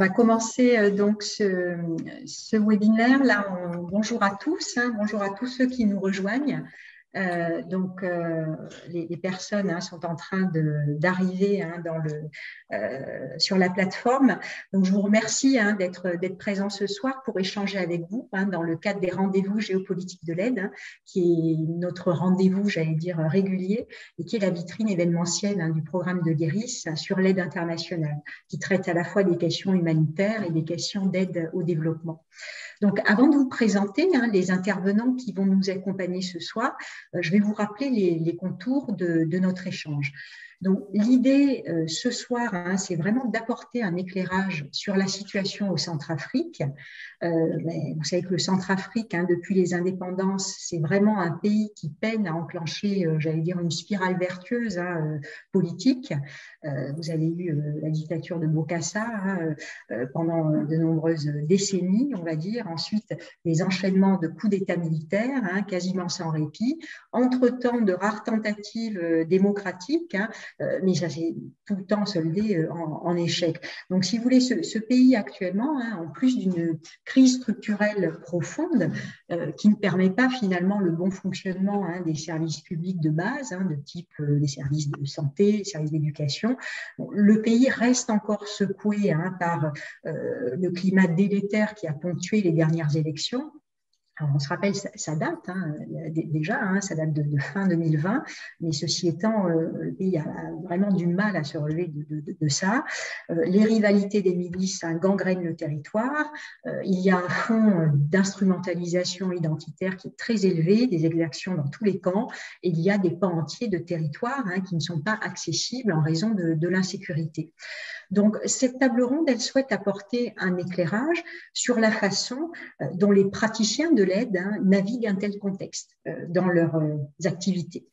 On va commencer donc ce webinaire. Là, bonjour à tous, bonjour à tous ceux qui nous rejoignent. Les personnes sont en train d'arriver sur la plateforme. Donc, je vous remercie d'être présents ce soir pour échanger avec vous dans le cadre des rendez-vous géopolitiques de l'aide, qui est notre rendez-vous, j'allais dire, régulier, et qui est la vitrine événementielle du programme de Guéris sur l'aide internationale, qui traite à la fois des questions humanitaires et des questions d'aide au développement. Donc, avant de vous présenter les intervenants qui vont nous accompagner ce soir, je vais vous rappeler les contours de notre échange. Donc, l'idée ce soir, c'est vraiment d'apporter un éclairage sur la situation au Centrafrique. Vous savez que le Centrafrique, depuis les indépendances, c'est vraiment un pays qui peine à enclencher, j'allais dire, une spirale vertueuse politique. Vous avez eu la dictature de Bokassa pendant de nombreuses décennies, on va dire. Ensuite, les enchaînements de coups d'État militaires, quasiment sans répit. Entre-temps, de rares tentatives démocratiques, mais ça s'est tout le temps soldé en échec. Donc, si vous voulez, ce pays actuellement, en plus d'une crise structurelle profonde qui ne permet pas finalement le bon fonctionnement des services publics de base, de type les services de santé, les services d'éducation, le pays reste encore secoué par le climat délétère qui a ponctué les dernières élections. Alors, on se rappelle, ça date déjà, ça date de fin 2020, mais ceci étant, le pays a vraiment du mal à se relever de ça. Les rivalités des milices gangrènent le territoire. Il y a un fond d'instrumentalisation identitaire qui est très élevé, des exactions dans tous les camps, et il y a des pans entiers de territoire qui ne sont pas accessibles en raison de l'insécurité. Donc, cette table ronde, elle souhaite apporter un éclairage sur la façon dont les praticiens de l'aide naviguent un tel contexte dans leurs activités.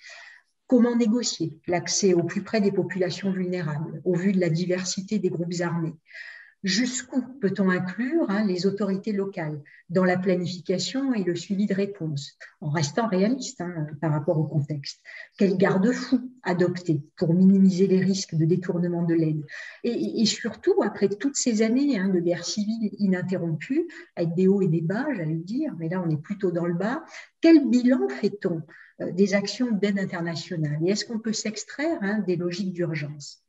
Comment négocier l'accès au plus près des populations vulnérables au vu de la diversité des groupes armés? Jusqu'où peut-on inclure les autorités locales dans la planification et le suivi de réponses, en restant réaliste par rapport au contexte? Quels garde-fous adopter pour minimiser les risques de détournement de l'aide? Et surtout, après toutes ces années de guerre civile ininterrompue, avec des hauts et des bas, j'allais dire, mais là on est plutôt dans le bas, quel bilan fait-on des actions d'aide internationale? Et est-ce qu'on peut s'extraire des logiques d'urgence?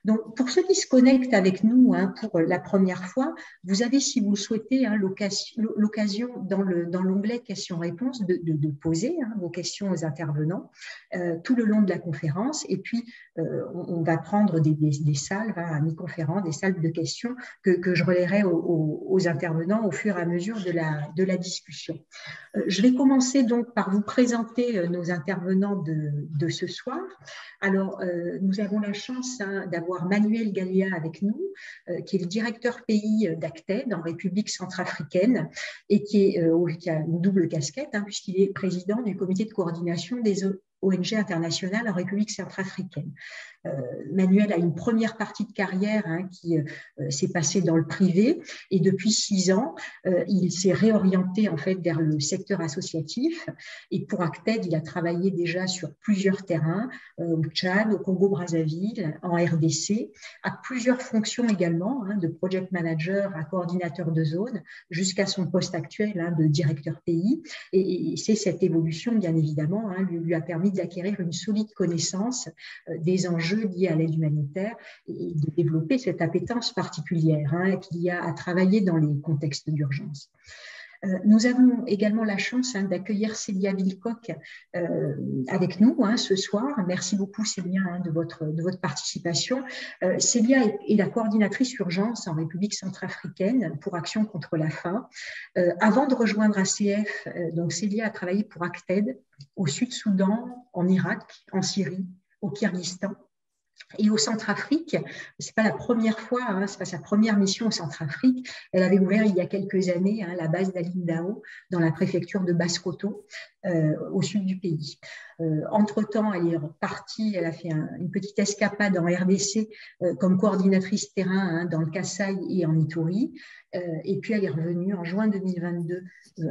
Donc, pour ceux qui se connectent avec nous pour la première fois, vous avez, si vous le souhaitez, l'occasion dans l'onglet questions-réponses de poser vos questions aux intervenants tout le long de la conférence. Et puis, on va prendre des salves à mi-conférence, des salves de questions que je relayerai aux intervenants au fur et à mesure de la discussion. Je vais commencer donc par vous présenter nos intervenants de ce soir. Alors, nous avons la chance d'avoir Manuel Gallia avec nous, qui est le directeur pays d'ACTED en République centrafricaine et qui a une double casquette, puisqu'il est président du comité de coordination des ONG internationales en République centrafricaine. Manuel a une première partie de carrière qui s'est passée dans le privé et depuis 6 ans, il s'est réorienté en fait vers le secteur associatif et pour ACTED, il a travaillé déjà sur plusieurs terrains, au Tchad, au Congo-Brazzaville, en RDC, à plusieurs fonctions également, de project manager à coordinateur de zone, jusqu'à son poste actuel de directeur pays. Et c'est cette évolution, bien évidemment, lui a permis d'acquérir une solide connaissance des enjeux liés à l'aide humanitaire et de développer cette appétence particulière qu'il y a à travailler dans les contextes d'urgence. Nous avons également la chance d'accueillir Célia Wilcock avec nous ce soir. Merci beaucoup Célia de votre participation. Célia est la coordinatrice urgence en République centrafricaine pour Action contre la faim. Avant de rejoindre ACF, donc Célia a travaillé pour ACTED au Sud-Soudan, en Irak, en Syrie, au Kyrgyzstan. Et au Centrafrique, c'est pas la première fois, c'est pas sa première mission au Centrafrique. Elle avait ouvert il y a quelques années la base d'Alindao dans la préfecture de Basse-Kotto, au sud du pays. Entre-temps, elle est repartie, elle a fait une petite escapade en RDC comme coordinatrice terrain dans le Kasaï et en Ituri. Et puis elle est revenue en juin 2022,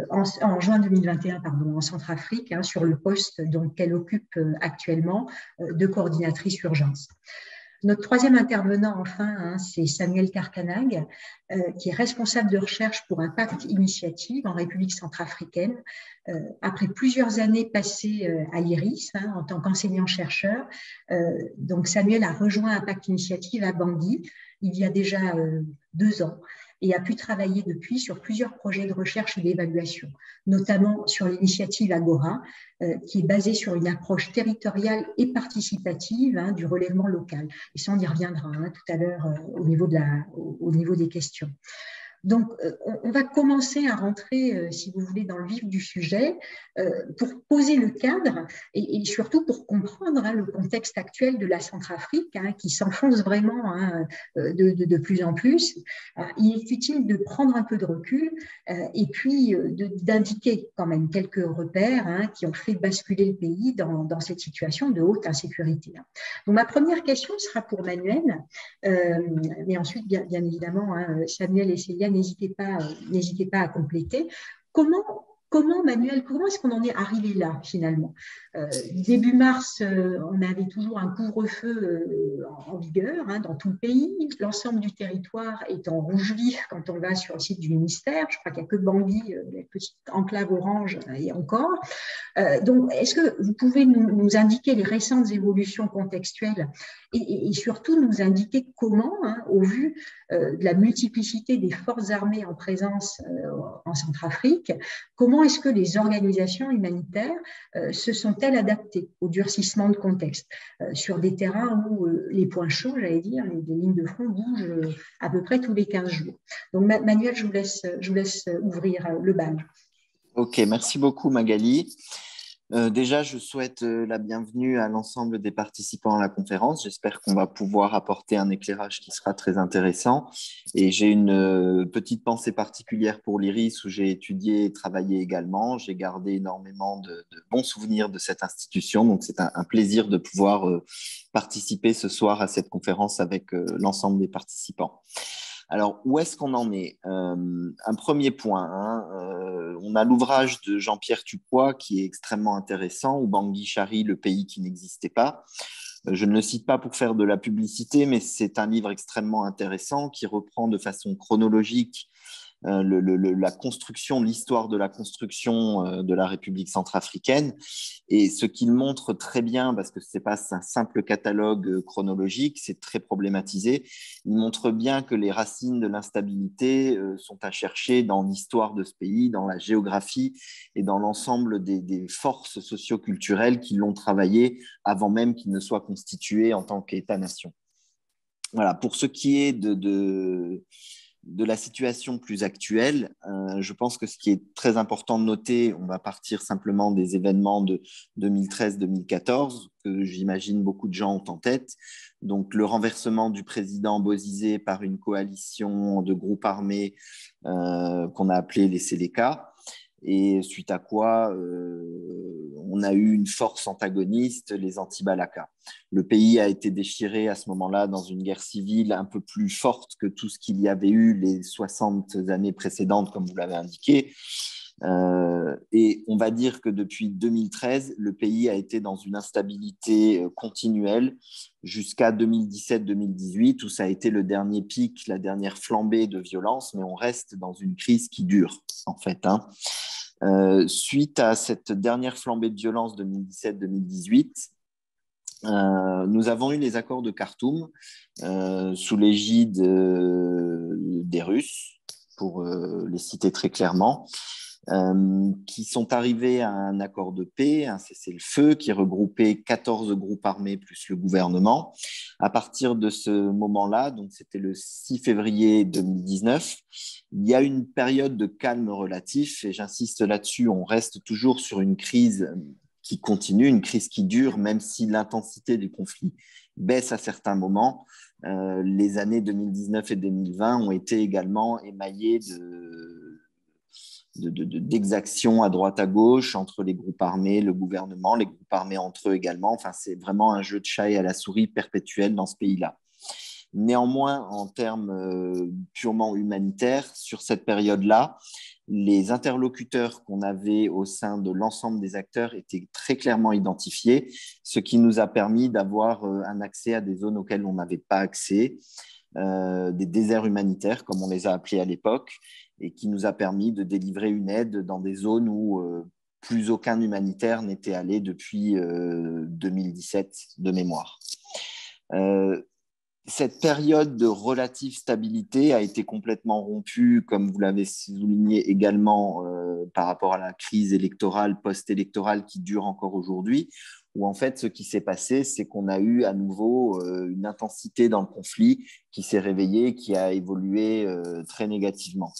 en juin 2021 en Centrafrique sur le poste qu'elle occupe actuellement de coordinatrice urgence. Notre troisième intervenant, enfin, c'est Samuel Karkanag, qui est responsable de recherche pour Impact Initiative en République centrafricaine. Après plusieurs années passées à l'IRIS en tant qu'enseignant-chercheur, donc Samuel a rejoint Impact Initiative à Bangui il y a déjà 2 ans et a pu travailler depuis sur plusieurs projets de recherche et d'évaluation, notamment sur l'initiative Agora, qui est basée sur une approche territoriale et participative du relèvement local. Et ça, on y reviendra tout à l'heure au niveau des questions. Donc, on va commencer à rentrer, si vous voulez, dans le vif du sujet pour poser le cadre et surtout pour comprendre le contexte actuel de la Centrafrique qui s'enfonce vraiment de plus en plus. Il est utile de prendre un peu de recul et puis d'indiquer quand même quelques repères qui ont fait basculer le pays dans cette situation de haute insécurité. Donc, ma première question sera pour Manuel, mais ensuite, bien évidemment, Samuel et Célia, n'hésitez pas à compléter. Comment, Manuel, comment est-ce qu'on en est arrivé là, finalement? Début mars, on avait toujours un couvre-feu en vigueur dans tout le pays. L'ensemble du territoire est en rouge vif quand on va sur le site du ministère. Je crois qu'il n'y a que Bangui, la petite enclave orange, et encore. Donc, est-ce que vous pouvez nous indiquer les récentes évolutions contextuelles et surtout nous indiquer comment, au vu de la multiplicité des forces armées en présence en Centrafrique, comment est-ce que les organisations humanitaires se sont-elles adaptées au durcissement de contexte sur des terrains où les points chauds, j'allais dire, les lignes de front bougent à peu près tous les 15 jours. Donc, Manuel, je vous laisse ouvrir le bal. Ok, merci beaucoup Magali. Déjà, je souhaite la bienvenue à l'ensemble des participants à la conférence. J'espère qu'on va pouvoir apporter un éclairage qui sera très intéressant. Et j'ai une petite pensée particulière pour l'IRIS où j'ai étudié et travaillé également. J'ai gardé énormément de bons souvenirs de cette institution. Donc, c'est un plaisir de pouvoir participer ce soir à cette conférence avec l'ensemble des participants. Alors, où est-ce qu'on en est? Un premier point, on a l'ouvrage de Jean-Pierre Tupois qui est extrêmement intéressant, ou Bangui Chari, le pays qui n'existait pas. Je ne le cite pas pour faire de la publicité, mais c'est un livre extrêmement intéressant qui reprend de façon chronologique la construction, l'histoire de la construction de la République centrafricaine. Et ce qu'il montre très bien, parce que ce n'est pas un simple catalogue chronologique, c'est très problématisé, il montre bien que les racines de l'instabilité sont à chercher dans l'histoire de ce pays, dans la géographie et dans l'ensemble des forces socio-culturelles qui l'ont travaillé avant même qu'il ne soit constitué en tant qu'État-nation. Voilà, pour ce qui est de la situation plus actuelle, je pense que ce qui est très important de noter, on va partir simplement des événements de 2013-2014, que j'imagine beaucoup de gens ont en tête. Donc, le renversement du président Bozizé par une coalition de groupes armés qu'on a appelé les Séléka. Et suite à quoi on a eu une force antagoniste, les anti-Balaka. Le pays a été déchiré à ce moment-là dans une guerre civile un peu plus forte que tout ce qu'il y avait eu les 60 années précédentes, comme vous l'avez indiqué. Et on va dire que depuis 2013, le pays a été dans une instabilité continuelle jusqu'à 2017-2018, où ça a été le dernier pic, la dernière flambée de violence, mais on reste dans une crise qui dure, en fait. Suite à cette dernière flambée de violence 2017-2018, nous avons eu les accords de Khartoum sous l'égide des Russes, pour les citer très clairement, qui sont arrivés à un accord de paix, un cessez-le-feu qui regroupait 14 groupes armés plus le gouvernement. À partir de ce moment-là, donc c'était le 6 février 2019, il y a une période de calme relatif et j'insiste là-dessus, on reste toujours sur une crise qui continue, une crise qui dure, même si l'intensité du conflit baisse à certains moments. Les années 2019 et 2020 ont été également émaillées d'exactions à droite à gauche entre les groupes armés, le gouvernement, les groupes armés entre eux également. Enfin, c'est vraiment un jeu de chat et à la souris perpétuel dans ce pays-là. Néanmoins, en termes purement humanitaires, sur cette période-là, les interlocuteurs qu'on avait au sein de l'ensemble des acteurs étaient très clairement identifiés, ce qui nous a permis d'avoir un accès à des zones auxquelles on n'avait pas accès, des déserts humanitaires, comme on les a appelés à l'époque, et qui nous a permis de délivrer une aide dans des zones où plus aucun humanitaire n'était allé depuis 2017 de mémoire. Cette période de relative stabilité a été complètement rompue, comme vous l'avez souligné également, par rapport à la crise électorale, post-électorale qui dure encore aujourd'hui, où en fait, ce qui s'est passé, c'est qu'on a eu à nouveau une intensité dans le conflit qui s'est réveillée, qui a évolué très négativement.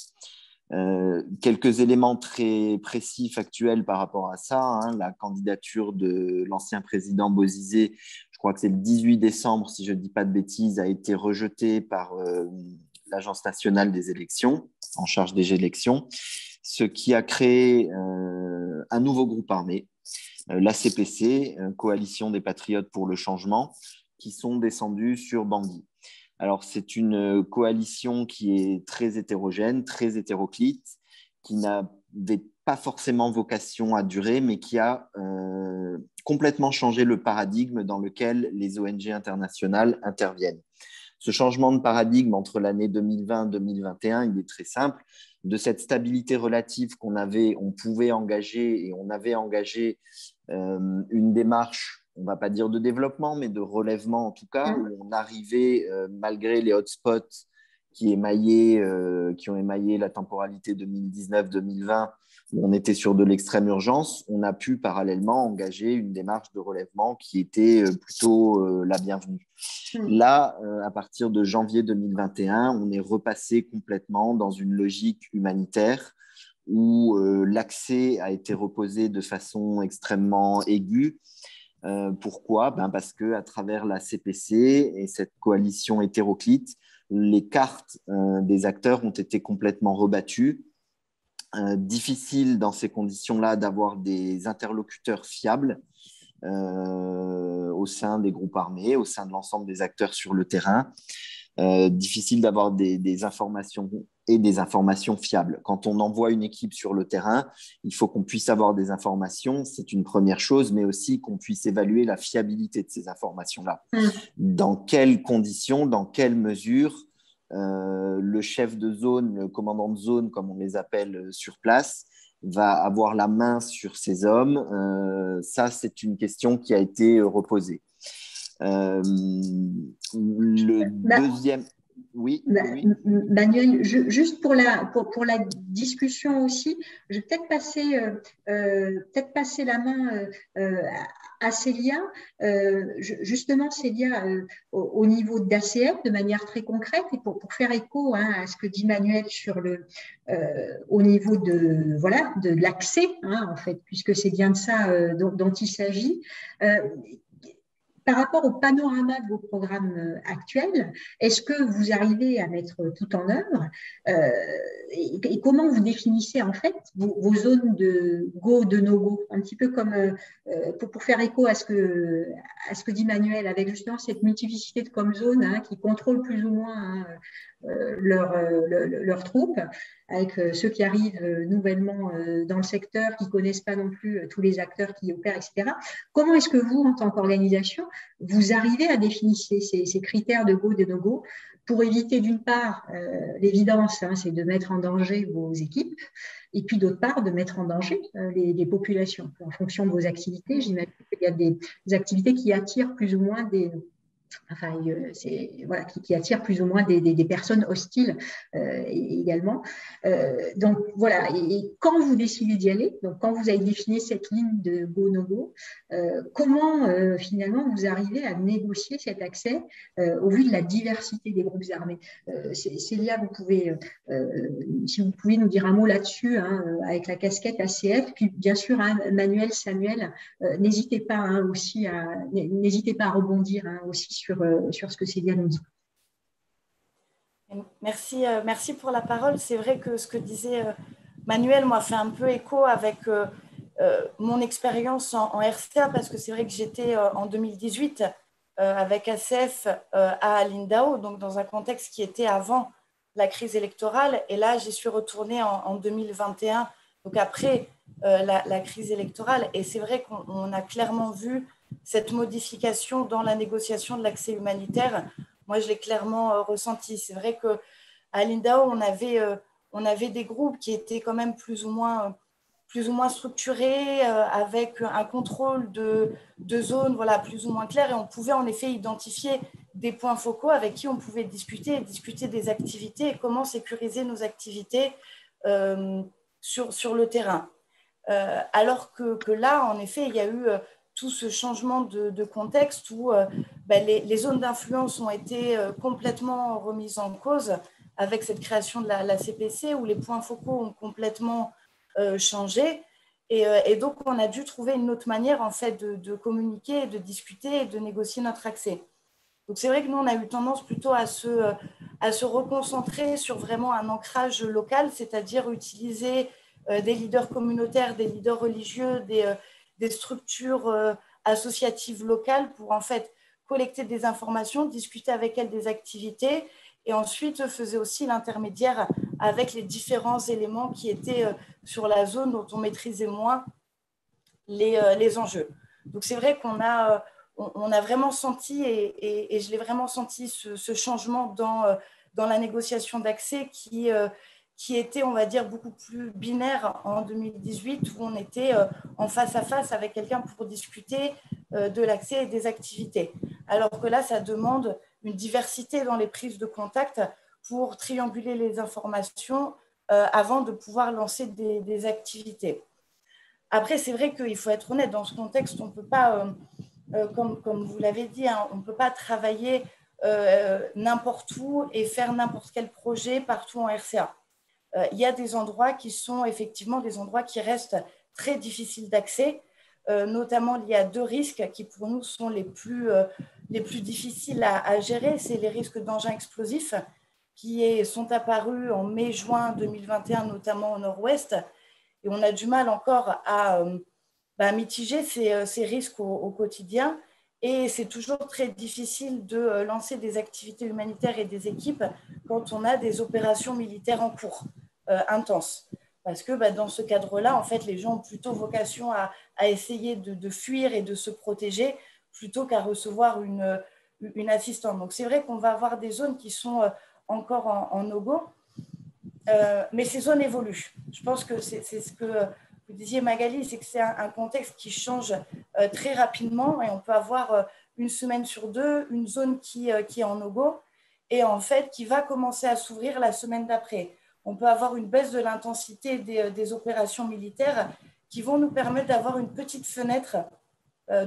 Quelques éléments très précis, factuels par rapport à ça, hein, la candidature de l'ancien président Bozizé, je crois que c'est le 18 décembre, si je ne dis pas de bêtises, a été rejetée par l'Agence nationale des élections, en charge des élections, ce qui a créé un nouveau groupe armé, l'ACPC, Coalition des Patriotes pour le Changement, qui sont descendus sur Bangui. Alors, c'est une coalition qui est très hétérogène, très hétéroclite, qui n'avait pas forcément vocation à durer, mais qui a complètement changé le paradigme dans lequel les ONG internationales interviennent. Ce changement de paradigme entre l'année 2020 et 2021, il est très simple. De cette stabilité relative qu'on avait, on pouvait engager et on avait engagé une démarche, on ne va pas dire de développement, mais de relèvement en tout cas, où on arrivait, malgré les hotspots qui ont émaillé la temporalité 2019-2020, où on était sur de l'extrême urgence, on a pu parallèlement engager une démarche de relèvement qui était plutôt la bienvenue. Là, à partir de janvier 2021, on est repassé complètement dans une logique humanitaire où l'accès a été reposé de façon extrêmement aiguë. Pourquoi ? Parce qu'à travers la CPC et cette coalition hétéroclite, les cartes des acteurs ont été complètement rebattues. Difficile dans ces conditions-là d'avoir des interlocuteurs fiables au sein des groupes armés, au sein de l'ensemble des acteurs sur le terrain. Difficile d'avoir des informations et des informations fiables. Quand on envoie une équipe sur le terrain, il faut qu'on puisse avoir des informations, c'est une première chose, mais aussi qu'on puisse évaluer la fiabilité de ces informations-là. Dans quelles conditions, dans quelles mesures le chef de zone, le commandant de zone, comme on les appelle sur place, va avoir la main sur ces hommes. Ça, c'est une question qui a été reposée. Le deuxième... Oui, oui. Manuel, juste pour la discussion aussi, je vais peut-être passer la main à Célia. Justement, Célia, au niveau d'ACF, de manière très concrète, et pour faire écho à ce que dit Manuel sur au niveau de l'accès, en fait, puisque c'est bien de ça dont il s'agit. Par rapport au panorama de vos programmes actuels, est-ce que vous arrivez à mettre tout en œuvre et comment vous définissez en fait vos zones de go, de no-go, un petit peu comme pour faire écho à ce que dit Manuel, avec justement cette multiplicité de comme zones qui contrôlent plus ou moins leurs troupes, avec ceux qui arrivent nouvellement dans le secteur, qui ne connaissent pas non plus tous les acteurs qui opèrent, etc. Comment est-ce que vous, en tant qu'organisation, vous arrivez à définir ces critères de go, de no-go pour éviter d'une part, l'évidence, c'est de mettre en danger vos équipes, et puis d'autre part, de mettre en danger les populations. En fonction de vos activités, j'imagine qu'il y a des activités qui attirent plus ou moins qui attirent plus ou moins des personnes hostiles également. Donc voilà, et quand vous décidez d'y aller, donc quand vous avez défini cette ligne de go-no-go, comment finalement vous arrivez à négocier cet accès au vu de la diversité des groupes armés? Célia, si vous pouvez nous dire un mot là-dessus, avec la casquette ACF, puis bien sûr, Manuel, Samuel, n'hésitez pas à rebondir aussi sur ce que Célia nous dit. Merci pour la parole. C'est vrai que ce que disait Manuel m'a fait un peu écho avec mon expérience en RCA, parce que c'est vrai que j'étais en 2018 avec ACF à Lindao, donc dans un contexte qui était avant la crise électorale. Et là, j'y suis retournée en 2021, donc après la crise électorale. Et c'est vrai qu'on a clairement vu cette modification dans la négociation de l'accès humanitaire. Moi, je l'ai clairement ressenti. C'est vrai qu'à l'INDAO, on avait des groupes qui étaient quand même plus ou moins structurés, avec un contrôle de zones voilà, plus ou moins clair. Et on pouvait en effet identifier des points focaux avec qui on pouvait discuter des activités et comment sécuriser nos activités sur le terrain. Alors que là, en effet, il y a eu tout ce changement de contexte où les zones d'influence ont été complètement remises en cause avec cette création de la CPC, où les points focaux ont complètement changé. Et donc, on a dû trouver une autre manière en fait, de communiquer, de discuter et de négocier notre accès. Donc, c'est vrai que nous, on a eu tendance plutôt à se reconcentrer sur vraiment un ancrage local, c'est-à-dire utiliser des leaders communautaires, des leaders religieux, des structures associatives locales pour en fait collecter des informations, discuter avec elles des activités et ensuite faisait aussi l'intermédiaire avec les différents éléments qui étaient sur la zone dont on maîtrisait moins les enjeux. Donc c'est vrai qu'on a vraiment senti, et je l'ai vraiment senti, ce changement dans la négociation d'accès qui était, on va dire, beaucoup plus binaire en 2018, où on était en face à face avec quelqu'un pour discuter de l'accès et des activités. Alors que là, ça demande une diversité dans les prises de contact pour trianguler les informations avant de pouvoir lancer des activités. Après, c'est vrai qu'il faut être honnête, dans ce contexte, on ne peut pas, comme vous l'avez dit, hein, on ne peut pas travailler n'importe où et faire n'importe quel projet partout en RCA. Il y a des endroits qui sont effectivement des endroits qui restent très difficiles d'accès, notamment liés à deux risques qui pour nous sont les plus difficiles à gérer. C'est les risques d'engins explosifs qui sont apparus en mai-juin 2021, notamment au nord-ouest. Et on a du mal encore à mitiger ces risques au quotidien. Et c'est toujours très difficile de lancer des activités humanitaires et des équipes quand on a des opérations militaires en cours, intenses. Parce que dans ce cadre-là, en fait, les gens ont plutôt vocation à essayer de fuir et de se protéger plutôt qu'à recevoir une assistance. Donc, c'est vrai qu'on va avoir des zones qui sont encore en no-go, mais ces zones évoluent. Je pense que c'est ce que vous disiez, Magali, c'est que c'est un contexte qui change très rapidement et on peut avoir une semaine sur deux, une zone qui est en no-go et en fait qui va commencer à s'ouvrir la semaine d'après. On peut avoir une baisse de l'intensité des opérations militaires qui vont nous permettre d'avoir une petite fenêtre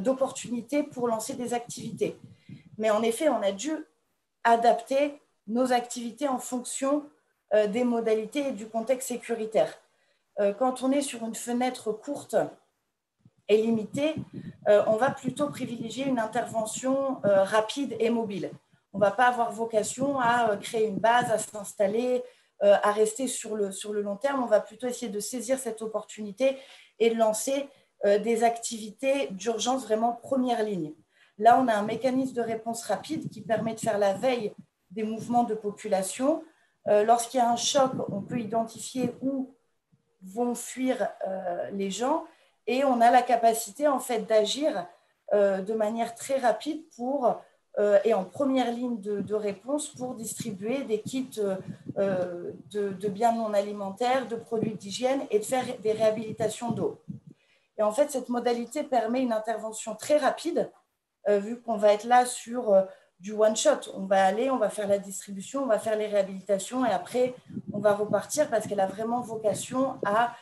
d'opportunité pour lancer des activités. Mais en effet, on a dû adapter nos activités en fonction des modalités et du contexte sécuritaire. Quand on est sur une fenêtre courte et limitée, on va plutôt privilégier une intervention rapide et mobile. On ne va pas avoir vocation à créer une base, à s'installer, à rester sur le long terme. On va plutôt essayer de saisir cette opportunité et de lancer des activités d'urgence vraiment première ligne. Là, on a un mécanisme de réponse rapide qui permet de faire la veille des mouvements de population. Lorsqu'il y a un choc, on peut identifier où vont fuir les gens et on a la capacité en fait d'agir de manière très rapide et en première ligne de réponse pour distribuer des kits de biens non alimentaires, de produits d'hygiène et de faire des réhabilitations d'eau. Et en fait, cette modalité permet une intervention très rapide, vu qu'on va être là sur du one-shot. On va aller, on va faire la distribution, on va faire les réhabilitations et après, on va repartir parce qu'elle a vraiment vocation à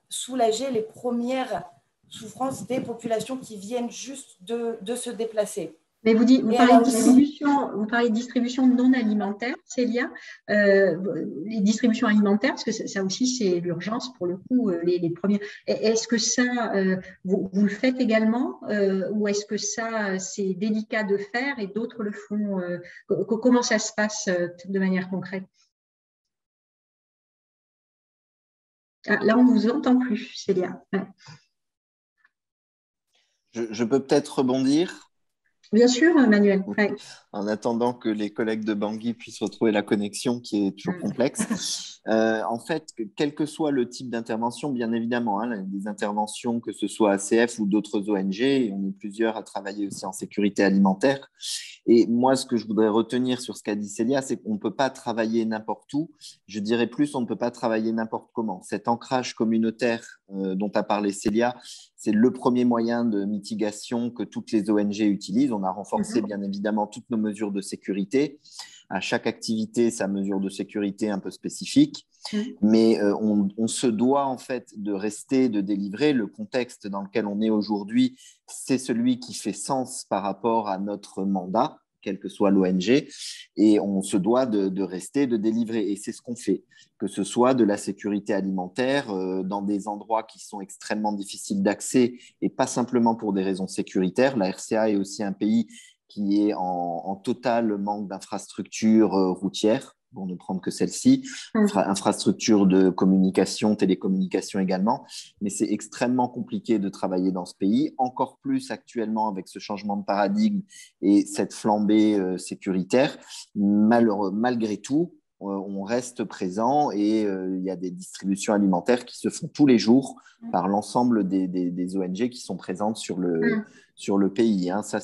soulager les premières souffrances des populations qui viennent juste de se déplacer. Mais vous parlez de distribution non alimentaire, Célia. Les distributions alimentaires, parce que ça aussi, c'est l'urgence pour le coup, les premières. Est-ce que ça, vous le faites également ou est-ce que ça, c'est délicat de faire et d'autres le font comment ça se passe de manière concrète? Là, on ne vous entend plus, Célia. Ouais. Je peux peut-être rebondir. Bien sûr, Manuel. Ouais. En attendant que les collègues de Bangui puissent retrouver la connexion qui est toujours complexe. En fait, quel que soit le type d'intervention, bien évidemment, hein, des interventions, que ce soit ACF ou d'autres ONG, et on est plusieurs à travailler aussi en sécurité alimentaire. Et moi, ce que je voudrais retenir sur ce qu'a dit Célia, c'est qu'on ne peut pas travailler n'importe où. Je dirais plus, on ne peut pas travailler n'importe comment. Cet ancrage communautaire dont a parlé Célia, c'est le premier moyen de mitigation que toutes les ONG utilisent. On a renforcé bien évidemment toutes nos mesures de sécurité. À chaque activité, sa mesure de sécurité un peu spécifique. Mais on se doit en fait de rester, de délivrer. Le contexte dans lequel on est aujourd'hui, c'est celui qui fait sens par rapport à notre mandat, quelle que soit l'ONG, et on se doit de rester, de délivrer. Et c'est ce qu'on fait, que ce soit de la sécurité alimentaire dans des endroits qui sont extrêmement difficiles d'accès, et pas simplement pour des raisons sécuritaires. La RCA est aussi un pays qui est en total manque d'infrastructures routières, pour ne prendre que celle-ci, infrastructures de communication, télécommunication également, mais c'est extrêmement compliqué de travailler dans ce pays, encore plus actuellement avec ce changement de paradigme et cette flambée sécuritaire. Malgré tout, on reste présent et il y a des distributions alimentaires qui se font tous les jours par l'ensemble des ONG qui sont présentes sur le pays. Hein. Ça,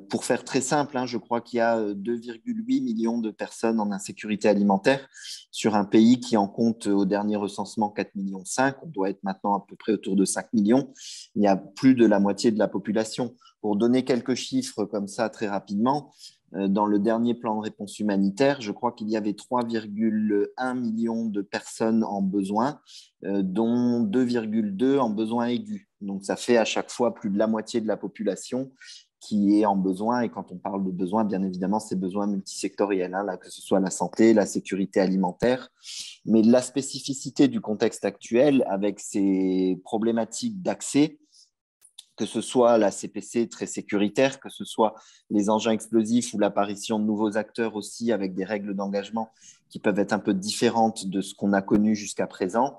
pour faire très simple, hein, je crois qu'il y a 2,8 millions de personnes en insécurité alimentaire sur un pays qui en compte au dernier recensement 4,5 millions. On doit être maintenant à peu près autour de 5 millions. Il y a plus de la moitié de la population. Pour donner quelques chiffres comme ça très rapidement, dans le dernier plan de réponse humanitaire, je crois qu'il y avait 3,1 millions de personnes en besoin, dont 2,2 en besoin aigu. Donc, ça fait à chaque fois plus de la moitié de la population qui est en besoin. Et quand on parle de besoins, bien évidemment, c'est besoins multisectoriels, hein, là, que ce soit la santé, la sécurité alimentaire. Mais la spécificité du contexte actuel, avec ces problématiques d'accès, que ce soit la CPC très sécuritaire, que ce soit les engins explosifs ou l'apparition de nouveaux acteurs aussi avec des règles d'engagement qui peuvent être un peu différentes de ce qu'on a connu jusqu'à présent.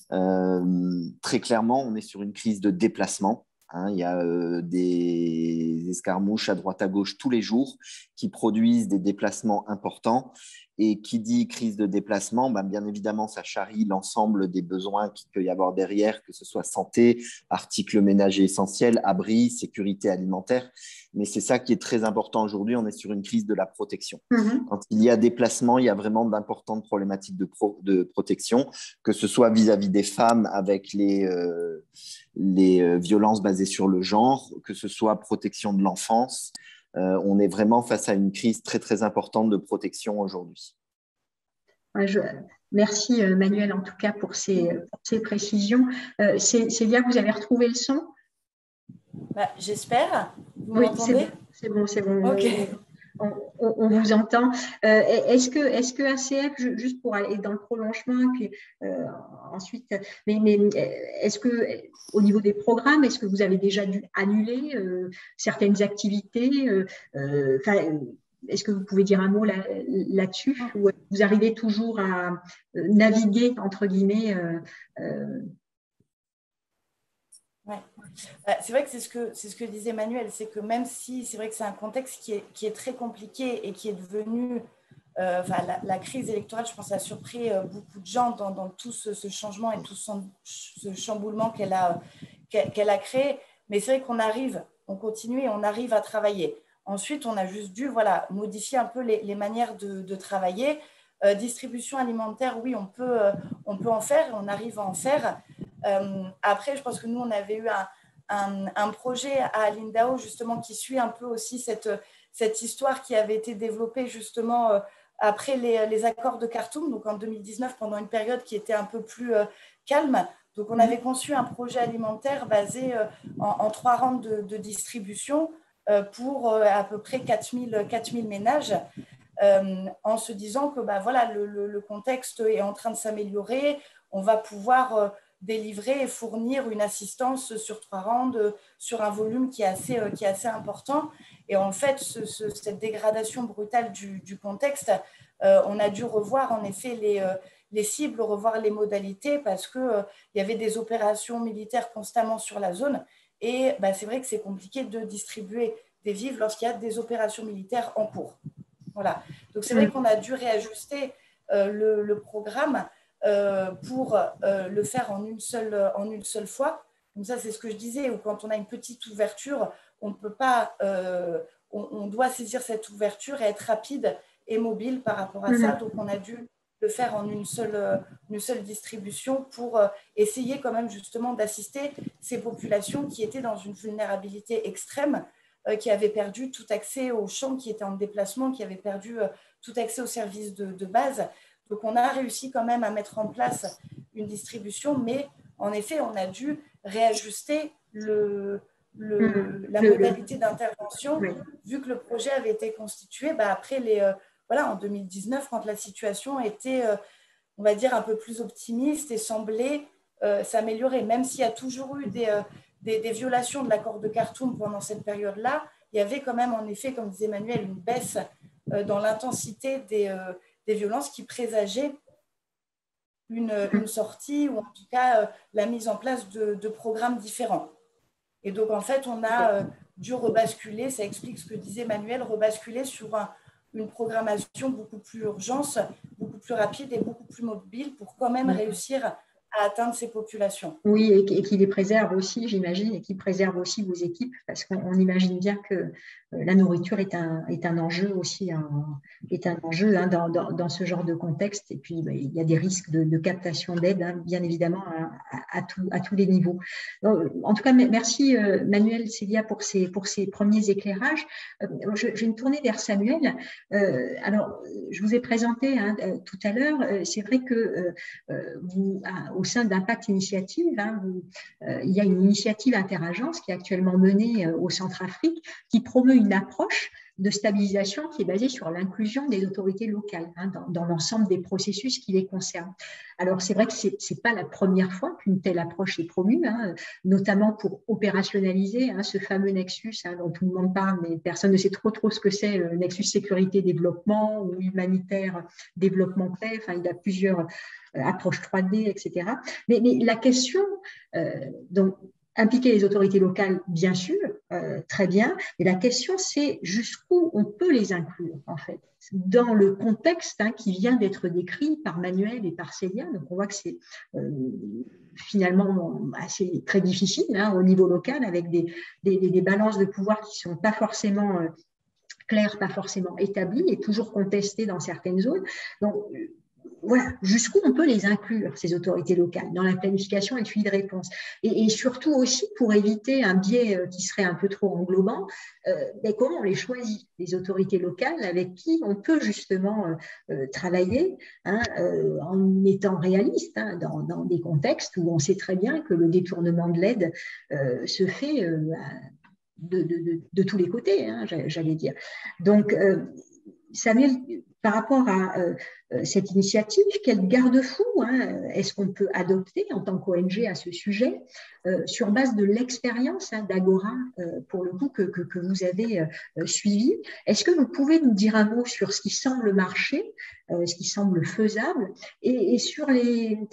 Très clairement, on est sur une crise de déplacement. Hein, il y a des escarmouches à droite à gauche tous les jours qui produisent des déplacements importants. Et qui dit crise de déplacement, ben bien évidemment, ça charrie l'ensemble des besoins qu'il peut y avoir derrière, que ce soit santé, articles ménagers essentiels, abri, sécurité alimentaire. Mais c'est ça qui est très important aujourd'hui. On est sur une crise de la protection. Quand il y a déplacement, il y a vraiment d'importantes problématiques de protection, que ce soit vis-à-vis des femmes avec les violences basées sur le genre, que ce soit protection de l'enfance. On est vraiment face à une crise très, très importante de protection aujourd'hui. Merci Manuel, en tout cas, pour ces précisions. Célia, vous avez retrouvé le son? J'espère. Vous oui, m'entendez? c'est bon. Okay. On vous entend. Est-ce que ACF, juste pour aller dans le prolongement, puis ensuite, mais est-ce que au niveau des programmes, est-ce que vous avez déjà dû annuler certaines activités est-ce que vous pouvez dire un mot là-dessus ou vous arrivez toujours à naviguer, entre guillemets Ouais. C'est vrai que c'est ce que disait Manuel, c'est que même si c'est vrai que c'est un contexte qui est très compliqué et qui est devenu, la crise électorale, je pense, a surpris beaucoup de gens dans tout ce changement et tout ce chamboulement qu'elle a créé. Mais c'est vrai on continue et on arrive à travailler. Ensuite, on a juste dû modifier un peu les manières de travailler. Distribution alimentaire, oui, on peut en faire et on arrive à en faire. Après, je pense que nous, on avait eu un projet à Lindao, justement, qui suit un peu aussi cette histoire qui avait été développée, justement, après les accords de Khartoum, donc en 2019, pendant une période qui était un peu plus calme. Donc, on avait conçu un projet alimentaire basé en 3 rounds de distribution pour à peu près 4000 ménages. En se disant que le contexte est en train de s'améliorer, on va pouvoir délivrer et fournir une assistance sur 3 rounds, sur un volume qui est assez important. Et en fait, cette dégradation brutale du contexte, on a dû revoir en effet les cibles, revoir les modalités parce qu'il y avait des opérations militaires constamment sur la zone Et c'est vrai que c'est compliqué de distribuer des vivres lorsqu'il y a des opérations militaires en cours. Voilà. Donc, c'est vrai qu'on a dû réajuster le programme pour le faire en une seule fois. Donc ça, c'est ce que je disais, où quand on a une petite ouverture, on ne peut pas, on doit saisir cette ouverture et être rapide et mobile par rapport à ça. Donc, on a dû le faire en une seule distribution pour essayer quand même justement d'assister ces populations qui étaient dans une vulnérabilité extrême, qui avaient perdu tout accès aux champs, qui étaient en déplacement, qui avaient perdu tout accès aux services de base. Donc, on a réussi quand même à mettre en place une distribution, mais en effet, on a dû réajuster la modalité d'intervention, vu que le projet avait été constitué après en 2019, quand la situation était, on va dire, un peu plus optimiste et semblait s'améliorer. Même s'il y a toujours eu des violations de l'accord de Khartoum pendant cette période-là, il y avait quand même, en effet, comme disait Emmanuel, une baisse dans l'intensité des violences qui présageait une sortie ou en tout cas la mise en place de programmes différents. Et donc, en fait, on a dû rebasculer, ça explique ce que disait Emmanuel, rebasculer sur une programmation beaucoup plus urgente, beaucoup plus rapide et beaucoup plus mobile pour quand même réussir à atteindre ces populations. Oui, et qui les préserve aussi, j'imagine, et qui préserve aussi vos équipes, parce qu'on imagine bien que la nourriture est un enjeu aussi, est un enjeu dans ce genre de contexte. Et puis, il y a des risques de captation d'aide, bien évidemment, à tous les niveaux. Donc, en tout cas, merci Manuel, Célia, pour ces premiers éclairages. Je vais me tourner vers Samuel. Alors, je vous ai présenté tout à l'heure, c'est vrai que vous, au sein d'Impact Initiative, il y a une initiative interagence qui est actuellement menée au Centrafrique qui promeut une approche de stabilisation qui est basée sur l'inclusion des autorités locales dans l'ensemble des processus qui les concernent. Alors, c'est vrai que ce n'est pas la première fois qu'une telle approche est promue, notamment pour opérationnaliser ce fameux nexus dont tout le monde parle, mais personne ne sait trop ce que c'est, le nexus sécurité-développement ou humanitaire-développement-paix. Enfin, il y a plusieurs approches 3D, etc. Mais la question, donc, impliquer les autorités locales, bien sûr, très bien, mais la question, c'est jusqu'où on peut les inclure, en fait, dans le contexte qui vient d'être décrit par Manuel et par Célia. Donc, on voit que c'est finalement assez très difficile au niveau local, avec des balances de pouvoir qui ne sont pas forcément claires, pas forcément établies et toujours contestées dans certaines zones. Donc, voilà, jusqu'où on peut les inclure, ces autorités locales, dans la planification et le suivi de réponse. Et surtout aussi, pour éviter un biais qui serait un peu trop englobant, comment on les choisit, les autorités locales avec qui on peut justement travailler en étant réaliste dans des contextes où on sait très bien que le détournement de l'aide se fait de tous les côtés, j'allais dire. Donc, Samuel, par rapport à cette initiative, quel garde-fou est-ce qu'on peut adopter en tant qu'ONG à ce sujet sur base de l'expérience d'Agora, pour le coup, que vous avez suivi? Est-ce que vous pouvez nous dire un mot sur ce qui semble marcher, ce qui semble faisable, et sur les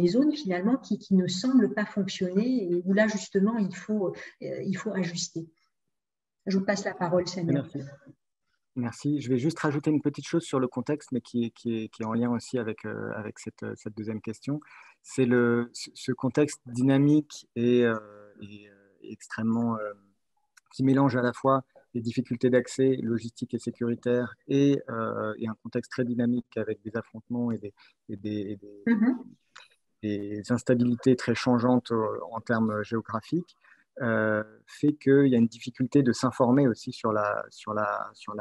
zones finalement qui ne semblent pas fonctionner et où là, justement, il faut ajuster? Je vous passe la parole, Samuel. Merci. Je vais juste rajouter une petite chose sur le contexte, mais qui est en lien aussi avec cette deuxième question. C'est ce contexte dynamique et extrêmement qui mélange à la fois les difficultés d'accès logistique et sécuritaire et un contexte très dynamique avec des affrontements et des instabilités très changeantes en termes géographiques. Fait qu'il y a une difficulté de s'informer aussi sur la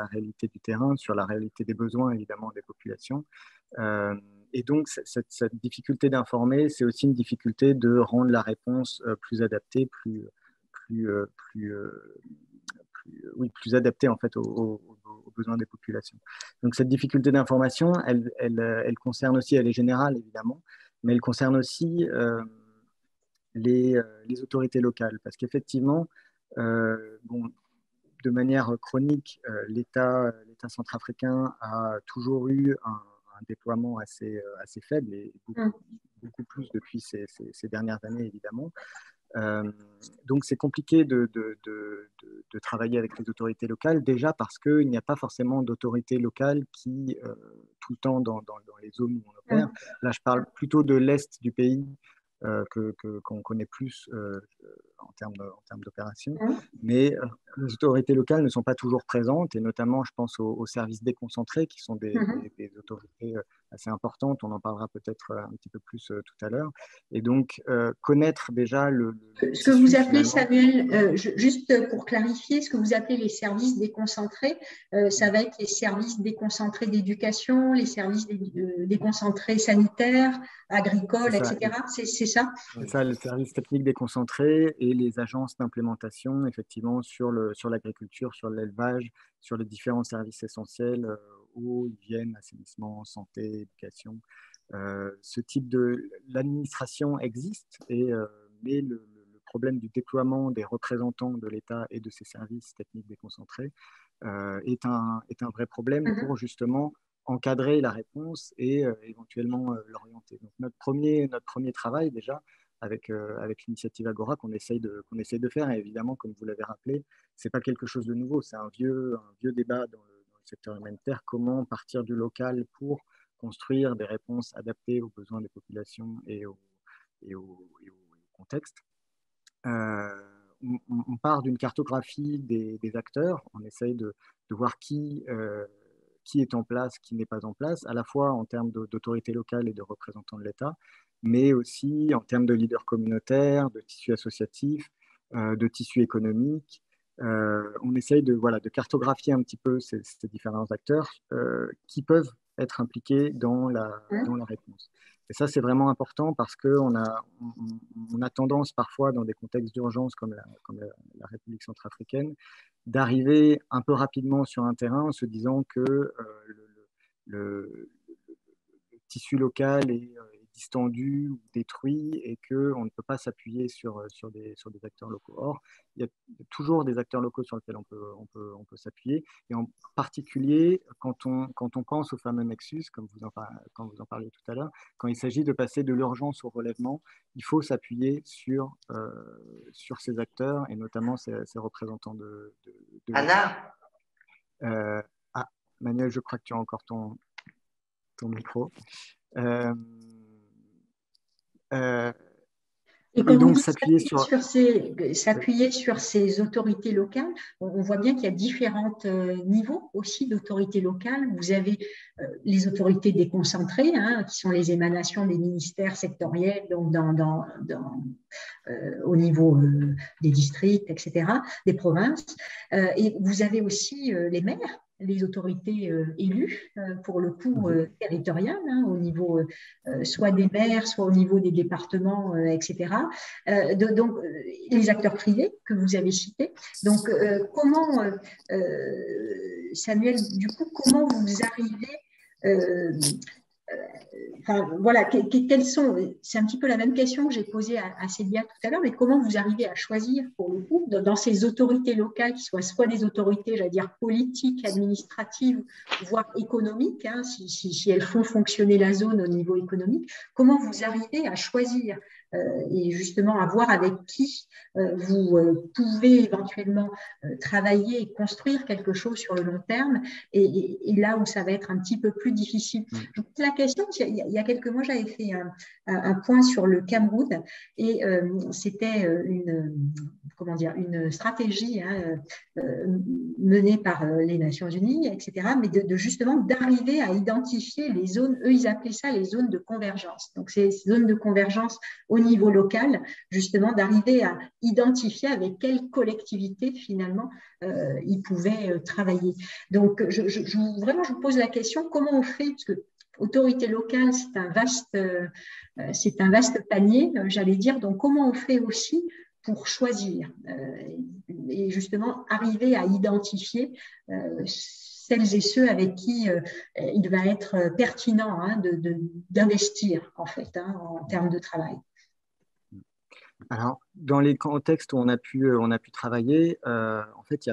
réalité du terrain, sur la réalité des besoins, évidemment, des populations. Et donc, cette difficulté d'informer, c'est aussi une difficulté de rendre la réponse plus adaptée, plus adaptée en fait aux besoins des populations. Donc, cette difficulté d'information, elle concerne aussi, elle est générale, évidemment, mais elle concerne aussi les autorités locales, parce qu'effectivement, de manière chronique, l'État centrafricain a toujours eu un déploiement assez faible et beaucoup plus depuis ces dernières années, évidemment. Donc, c'est compliqué de travailler avec les autorités locales, déjà parce qu'il n'y a pas forcément d'autorités locales qui, tout le temps, dans les zones où on opère. Là, je parle plutôt de l'Est du pays, qu'on connaît plus en termes d'opération. Mais les autorités locales ne sont pas toujours présentes, et notamment, je pense aux services déconcentrés, qui sont des autorités assez importantes. On en parlera peut-être un petit peu plus tout à l'heure. Et donc, connaître déjà ce que vous appelez, Samuel, juste pour clarifier, ce que vous appelez les services déconcentrés, ça va être les services déconcentrés d'éducation, les services déconcentrés sanitaires, agricoles, etc. C'est ça? C'est ça, le service technique déconcentré et les agences d'implémentation, effectivement, sur l'agriculture, sur l'élevage, sur les différents services essentiels, eau, hygiène, assainissement, santé, éducation. Ce type l'administration existe, mais le problème du déploiement des représentants de l'État et de ces services techniques déconcentrés est un vrai problème pour justement encadrer la réponse et éventuellement l'orienter. Donc notre premier travail déjà avec l'initiative Agora qu'on essaye de faire, et évidemment, comme vous l'avez rappelé, c'est pas quelque chose de nouveau, c'est un vieux débat dans le secteur humanitaire, comment partir du local pour construire des réponses adaptées aux besoins des populations et au contexte. On part d'une cartographie des acteurs, on essaye de voir qui est en place, qui n'est pas en place, à la fois en termes d'autorité locale et de représentants de l'État, mais aussi en termes de leaders communautaires, de tissus associatifs, de tissus économiques. On essaye de cartographier un petit peu ces différents acteurs qui peuvent être impliqués dans la réponse. Et ça, c'est vraiment important parce qu'on a tendance parfois, dans des contextes d'urgence comme la République centrafricaine, d'arriver un peu rapidement sur un terrain en se disant que le tissu local est distendu ou détruit et qu'on ne peut pas s'appuyer sur des acteurs locaux. Or, il y a toujours des acteurs locaux sur lesquels on peut s'appuyer, et en particulier quand on pense au fameux nexus, quand vous en parliez tout à l'heure, quand il s'agit de passer de l'urgence au relèvement, il faut s'appuyer sur ces acteurs et notamment ces représentants de Anna. Manuel, je crois que tu as encore ton micro. Et quand donc s'appuyer sur ces autorités locales, on voit bien qu'il y a différents niveaux aussi d'autorités locales. Vous avez les autorités déconcentrées, qui sont les émanations des ministères sectoriels, donc au niveau des districts, etc., des provinces. Et vous avez aussi les maires, les autorités élues, pour le coup territoriales, au niveau soit des maires, soit au niveau des départements, etc. Donc, les acteurs privés que vous avez cités. Donc, comment, Samuel, du coup, comment vous arrivez voilà, c'est un petit peu la même question que j'ai posée à Célia tout à l'heure, mais comment vous arrivez à choisir, pour le coup, dans ces autorités locales, qui soient soit des autorités, j'allais dire, politiques, administratives, voire économiques, si elles font fonctionner la zone au niveau économique, comment vous arrivez à choisir et justement à voir avec qui vous pouvez éventuellement travailler et construire quelque chose sur le long terme, et là où ça va être un petit peu plus difficile. Je vous pose la question, il y a quelques mois, j'avais fait un point sur le Cameroun, et c'était une stratégie menée par les Nations Unies, etc., mais justement d'arriver à identifier les zones, eux ils appelaient ça les zones de convergence. Donc ces zones de convergence au niveau local, justement d'arriver à identifier avec quelle collectivité finalement ils pouvaient travailler. Donc vraiment je vous pose la question, comment on fait, parce que autorité locale, c'est un vaste panier, j'allais dire. Donc, comment on fait aussi pour choisir et justement arriver à identifier celles et ceux avec qui il va être pertinent d'investir en fait en termes de travail. Alors, dans les contextes où on a pu travailler, en fait, il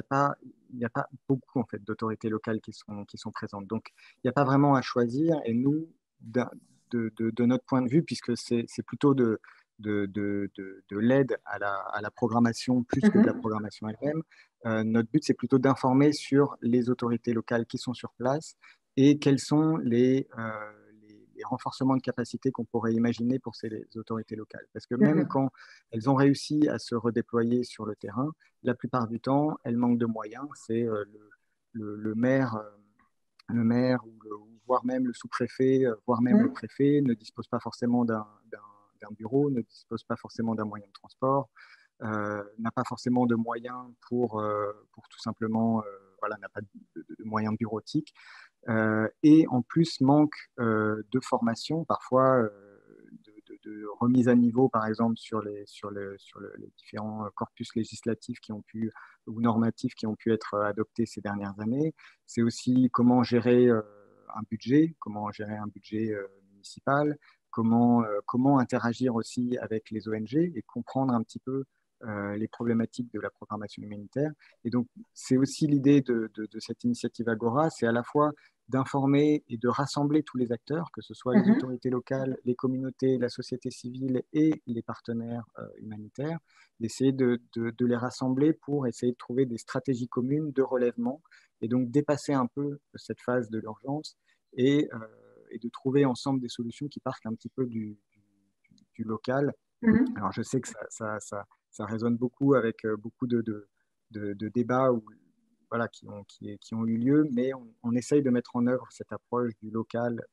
n'y a pas beaucoup en fait, d'autorités locales qui sont présentes. Donc, il n'y a pas vraiment à choisir. Et nous, de notre point de vue, puisque c'est plutôt de de l'aide à la programmation plus que de la programmation elle-même. Notre but, c'est plutôt d'informer sur les autorités locales qui sont sur place et quels sont les renforcements de capacité qu'on pourrait imaginer pour ces autorités locales. Parce que même quand elles ont réussi à se redéployer sur le terrain, la plupart du temps, elles manquent de moyens. C'est le maire, ou voire même le sous-préfet, voire même le préfet ne dispose pas forcément d'un bureau, ne dispose pas forcément d'un moyen de transport, n'a pas forcément de moyens pour tout simplement, voilà, n'a pas de moyens bureautiques. Et en plus manque de formation, parfois de remise à niveau, par exemple, sur les différents corpus législatifs qui ont pu, ou normatifs qui ont pu être adoptés ces dernières années. C'est aussi comment gérer un budget municipal, comment interagir aussi avec les ONG et comprendre un petit peu les problématiques de la programmation humanitaire. Et donc, c'est aussi l'idée de cette initiative Agora, c'est à la fois d'informer et de rassembler tous les acteurs, que ce soit les autorités locales, les communautés, la société civile et les partenaires humanitaires, d'essayer de les rassembler pour essayer de trouver des stratégies communes de relèvement et donc dépasser un peu cette phase de l'urgence et de trouver ensemble des solutions qui partent un petit peu du local. Alors, je sais que ça résonne beaucoup avec beaucoup de débats voilà, qui ont eu lieu, mais on essaye de mettre en œuvre cette approche du local,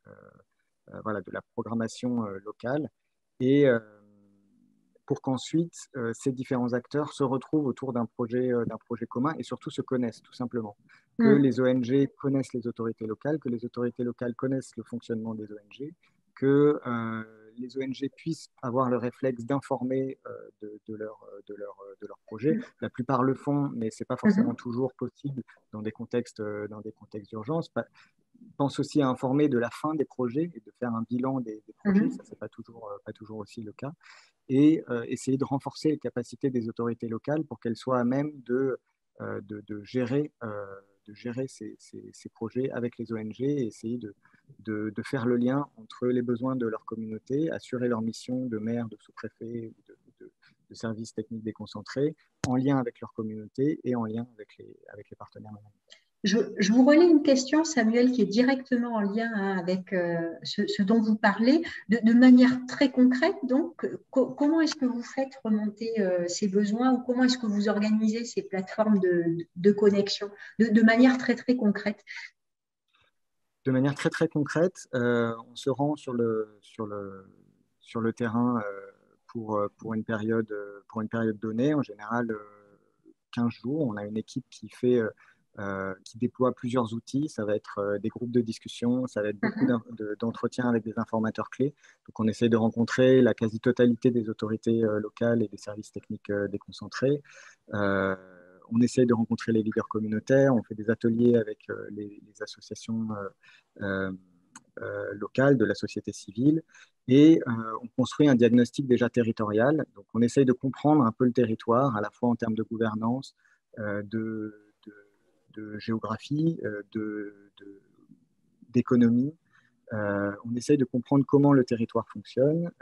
voilà, de la programmation locale, et pour qu'ensuite ces différents acteurs se retrouvent autour d'un projet commun et surtout se connaissent tout simplement. Que les ONG connaissent les autorités locales, que les autorités locales connaissent le fonctionnement des ONG, que les ONG puissent avoir le réflexe d'informer de leur projet. La plupart le font, mais ce n'est pas forcément toujours possible dans des contextes d'urgence. Pense aussi à informer de la fin des projets et de faire un bilan des projets. Ça, ce n'est pas toujours aussi le cas. Et essayer de renforcer les capacités des autorités locales pour qu'elles soient à même de gérer ces projets avec les ONG et essayer de faire le lien entre les besoins de leur communauté, assurer leur mission de maire, de sous-préfet, de services techniques déconcentrés, en lien avec leur communauté et en lien avec les partenaires. Je vous relais une question, Samuel, qui est directement en lien avec ce dont vous parlez, de manière très concrète. Donc, comment est-ce que vous faites remonter ces besoins ou comment est-ce que vous organisez ces plateformes de connexion de manière très, très concrète? De manière très, très concrète, on se rend sur le terrain pour une période donnée, en général 15 jours. On a une équipe qui déploie plusieurs outils. Ça va être des groupes de discussion, ça va être beaucoup d'entretiens avec des informateurs clés. Donc, on essaie de rencontrer la quasi-totalité des autorités locales et des services techniques déconcentrés. On essaye de rencontrer les leaders communautaires, on fait des ateliers avec les associations locales de la société civile et on construit un diagnostic déjà territorial. Donc, on essaye de comprendre un peu le territoire, à la fois en termes de gouvernance, de géographie, d'économie. On essaye de comprendre comment le territoire fonctionne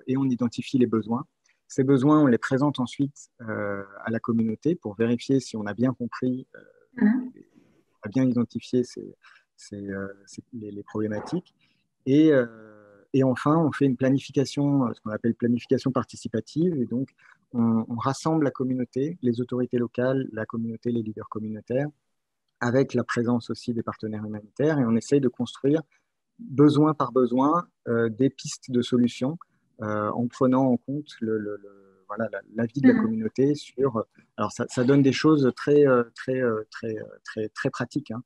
et on identifie les besoins. Ces besoins, on les présente ensuite à la communauté pour vérifier si on a bien compris, on a bien identifié les problématiques. Et enfin, on fait une planification, ce qu'on appelle planification participative. Et donc, on rassemble la communauté, les autorités locales, la communauté, les leaders communautaires, avec la présence aussi des partenaires humanitaires. Et on essaye de construire, besoin par besoin, des pistes de solutions en prenant en compte voilà, l'avis de la communauté sur. Alors, ça donne des choses très pratiques. Hein.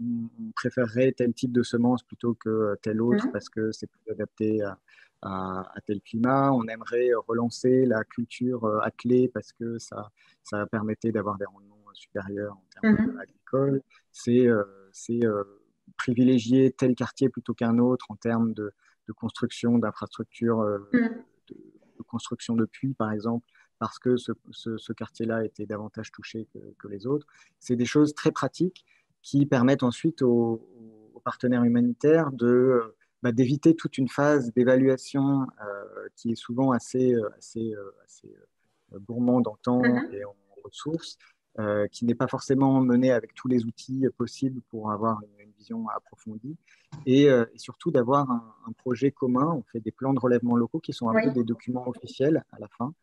On préférerait tel type de semence plutôt que tel autre parce que c'est plus adapté à tel climat. On aimerait relancer la culture à clé parce que ça permettait d'avoir des rendements supérieurs en termes agricoles. C'est privilégier tel quartier plutôt qu'un autre en termes de construction d'infrastructures, de construction de puits, par exemple, parce que ce quartier-là était davantage touché que les autres. C'est des choses très pratiques qui permettent ensuite aux partenaires humanitaires de d'éviter toute une phase d'évaluation qui est souvent assez gourmande en temps et en ressources, qui n'est pas forcément menée avec tous les outils possibles pour avoir une vision approfondie, et surtout d'avoir un projet commun. On fait des plans de relèvement locaux qui sont un peu des documents officiels à la fin,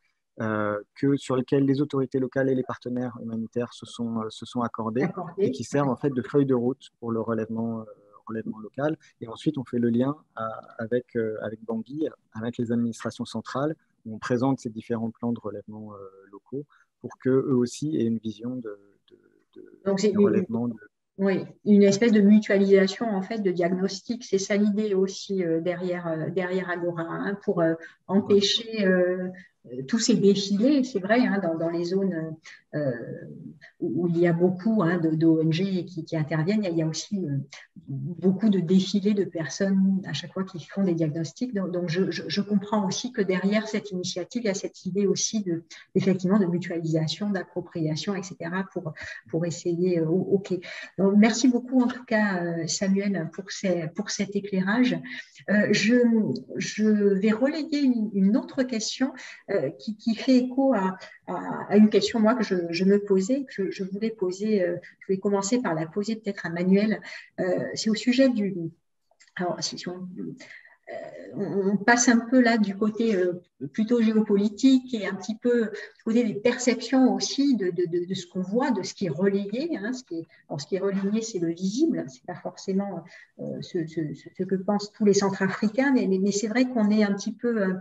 sur lesquels les autorités locales et les partenaires humanitaires se sont accordés et qui servent en fait de feuille de route pour le relèvement local. Et ensuite, on fait le lien avec Bangui, avec les administrations centrales, où on présente ces différents plans de relèvement locaux pour qu'eux aussi aient une vision Donc, c'est de relèvement. Oui, une espèce de mutualisation en fait de diagnostic, c'est ça l'idée aussi derrière Agora, hein, pour empêcher tous ces défilés, c'est vrai, hein, dans les zones où il y a beaucoup d'ONG qui interviennent, il y a aussi beaucoup de défilés de personnes à chaque fois qui font des diagnostics. Donc je comprends aussi que derrière cette initiative, il y a cette idée aussi effectivement de mutualisation, d'appropriation, etc. pour essayer. OK. Donc, merci beaucoup en tout cas Samuel pour cet éclairage. Je vais relayer une autre question qui fait écho à une question moi que je me posais, que je voulais poser. Je vais commencer par la poser peut-être à Manuel. C'est au sujet alors, on passe un peu là du côté plutôt géopolitique et un petit peu du côté des perceptions aussi de ce qu'on voit, de ce qui est relayé. Hein, ce qui est relayé, c'est le visible, c'est pas forcément ce que pensent tous les Centrafricains, mais c'est vrai qu'on est un petit peu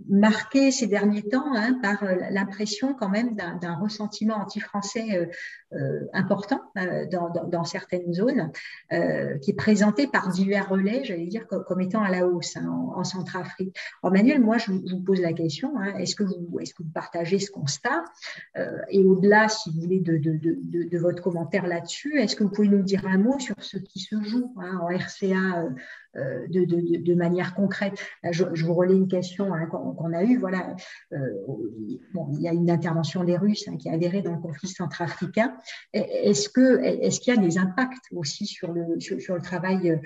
marqué ces derniers temps par l'impression quand même d'un ressentiment anti-français important dans certaines zones, qui est présenté par divers relais, j'allais dire, comme étant à la hausse en Centrafrique. Alors Manuel, moi je vous pose la question, est-ce que vous partagez ce constat, et au-delà, si vous voulez, de votre commentaire là-dessus, est-ce que vous pouvez nous dire un mot sur ce qui se joue en RCA de manière concrète? Là, je vous relais une question qu'on a eue. Voilà, il y a une intervention des Russes qui a adhéré dans le conflit centrafricain. Est-ce qu'il y a des impacts aussi sur le travail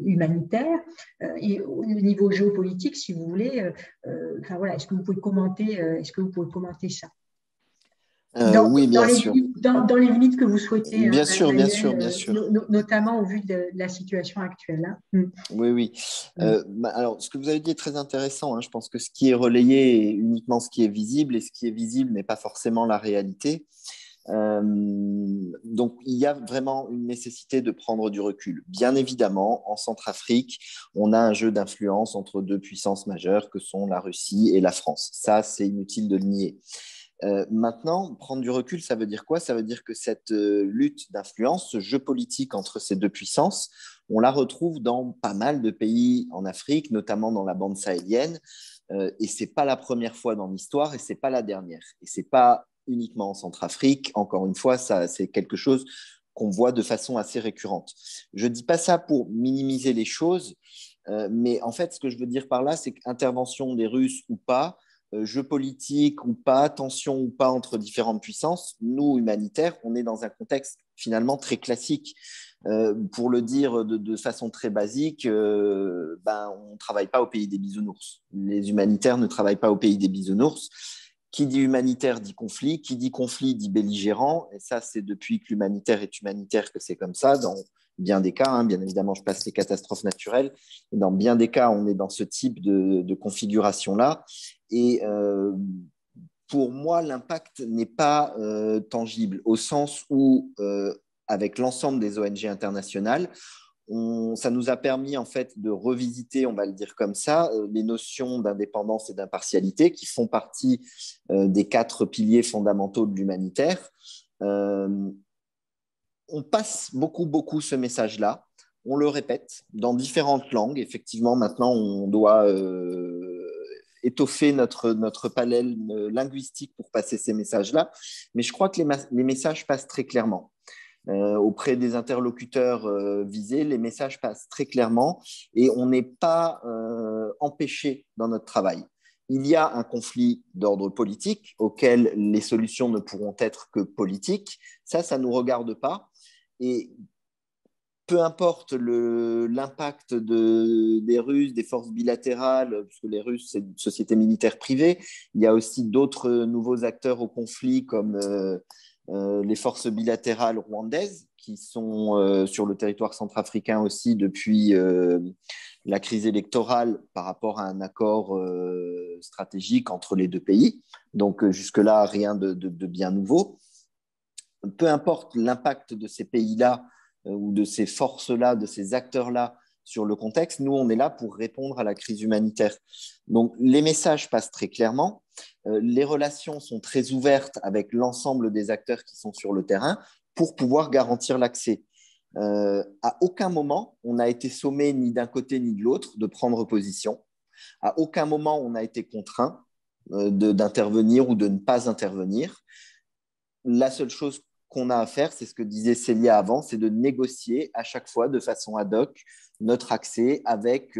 humanitaire et au niveau géopolitique, si vous voulez? Voilà, est-ce que vous pouvez commenter ça? Oui, bien sûr. Dans les limites que vous souhaitez, bien sûr, Manuel, bien sûr. Notamment au vu de la situation actuelle. Oui. Alors, ce que vous avez dit est très intéressant. Je pense que ce qui est relayé est uniquement ce qui est visible, et ce qui est visible n'est pas forcément la réalité. Donc, il y a vraiment une nécessité de prendre du recul. Bien évidemment, en Centrafrique, on a un jeu d'influence entre deux puissances majeures que sont la Russie et la France. Ça, c'est inutile de le nier. Maintenant, prendre du recul, ça veut dire quoi? Ça veut dire que cette lutte d'influence, ce jeu politique entre ces deux puissances, on la retrouve dans pas mal de pays en Afrique, notamment dans la bande sahélienne, et ce n'est pas la première fois dans l'histoire, et ce n'est pas la dernière. Et ce n'est pas uniquement en Centrafrique. Encore une fois, c'est quelque chose qu'on voit de façon assez récurrente. Je ne dis pas ça pour minimiser les choses, mais en fait, ce que je veux dire par là, c'est qu'intervention des Russes ou pas, jeu politique ou pas, tension ou pas entre différentes puissances, nous, humanitaires, on est dans un contexte finalement très classique. Pour le dire de façon très basique, on ne travaille pas au pays des bisounours. Les humanitaires ne travaillent pas au pays des bisounours. Qui dit humanitaire dit conflit, qui dit conflit dit belligérant, et ça, c'est depuis que l'humanitaire est humanitaire que c'est comme ça, dans bien des cas, bien évidemment, je passe les catastrophes naturelles, et dans bien des cas, on est dans ce type de configuration-là, et pour moi, l'impact n'est pas tangible, au sens où, avec l'ensemble des ONG internationales, ça nous a permis en fait de revisiter, on va le dire comme ça, les notions d'indépendance et d'impartialité qui font partie des 4 piliers fondamentaux de l'humanitaire. On passe beaucoup ce message-là. On le répète dans différentes langues. Effectivement, maintenant, on doit étoffer notre palette linguistique pour passer ces messages-là. Mais je crois que les messages passent très clairement. Auprès des interlocuteurs visés, les messages passent très clairement et on n'est pas empêché dans notre travail. Il y a un conflit d'ordre politique auquel les solutions ne pourront être que politiques. Ça ne nous regarde pas. Et peu importe l'impact des Russes, des forces bilatérales, puisque les Russes, c'est une société militaire privée, il y a aussi d'autres nouveaux acteurs au conflit comme les forces bilatérales rwandaises qui sont sur le territoire centrafricain aussi depuis la crise électorale par rapport à un accord stratégique entre les deux pays. Donc jusque-là, rien de bien nouveau. Peu importe l'impact de ces pays-là ou de ces forces-là, de ces acteurs-là sur le contexte, nous, on est là pour répondre à la crise humanitaire. Donc, les messages passent très clairement. Les relations sont très ouvertes avec l'ensemble des acteurs qui sont sur le terrain pour pouvoir garantir l'accès. À aucun moment, on n'a été sommé ni d'un côté ni de l'autre de prendre position. À aucun moment, on a été contraint d'intervenir ou de ne pas intervenir. La seule chose qu'on a à faire, c'est ce que disait Célia avant, c'est de négocier à chaque fois de façon ad hoc notre accès avec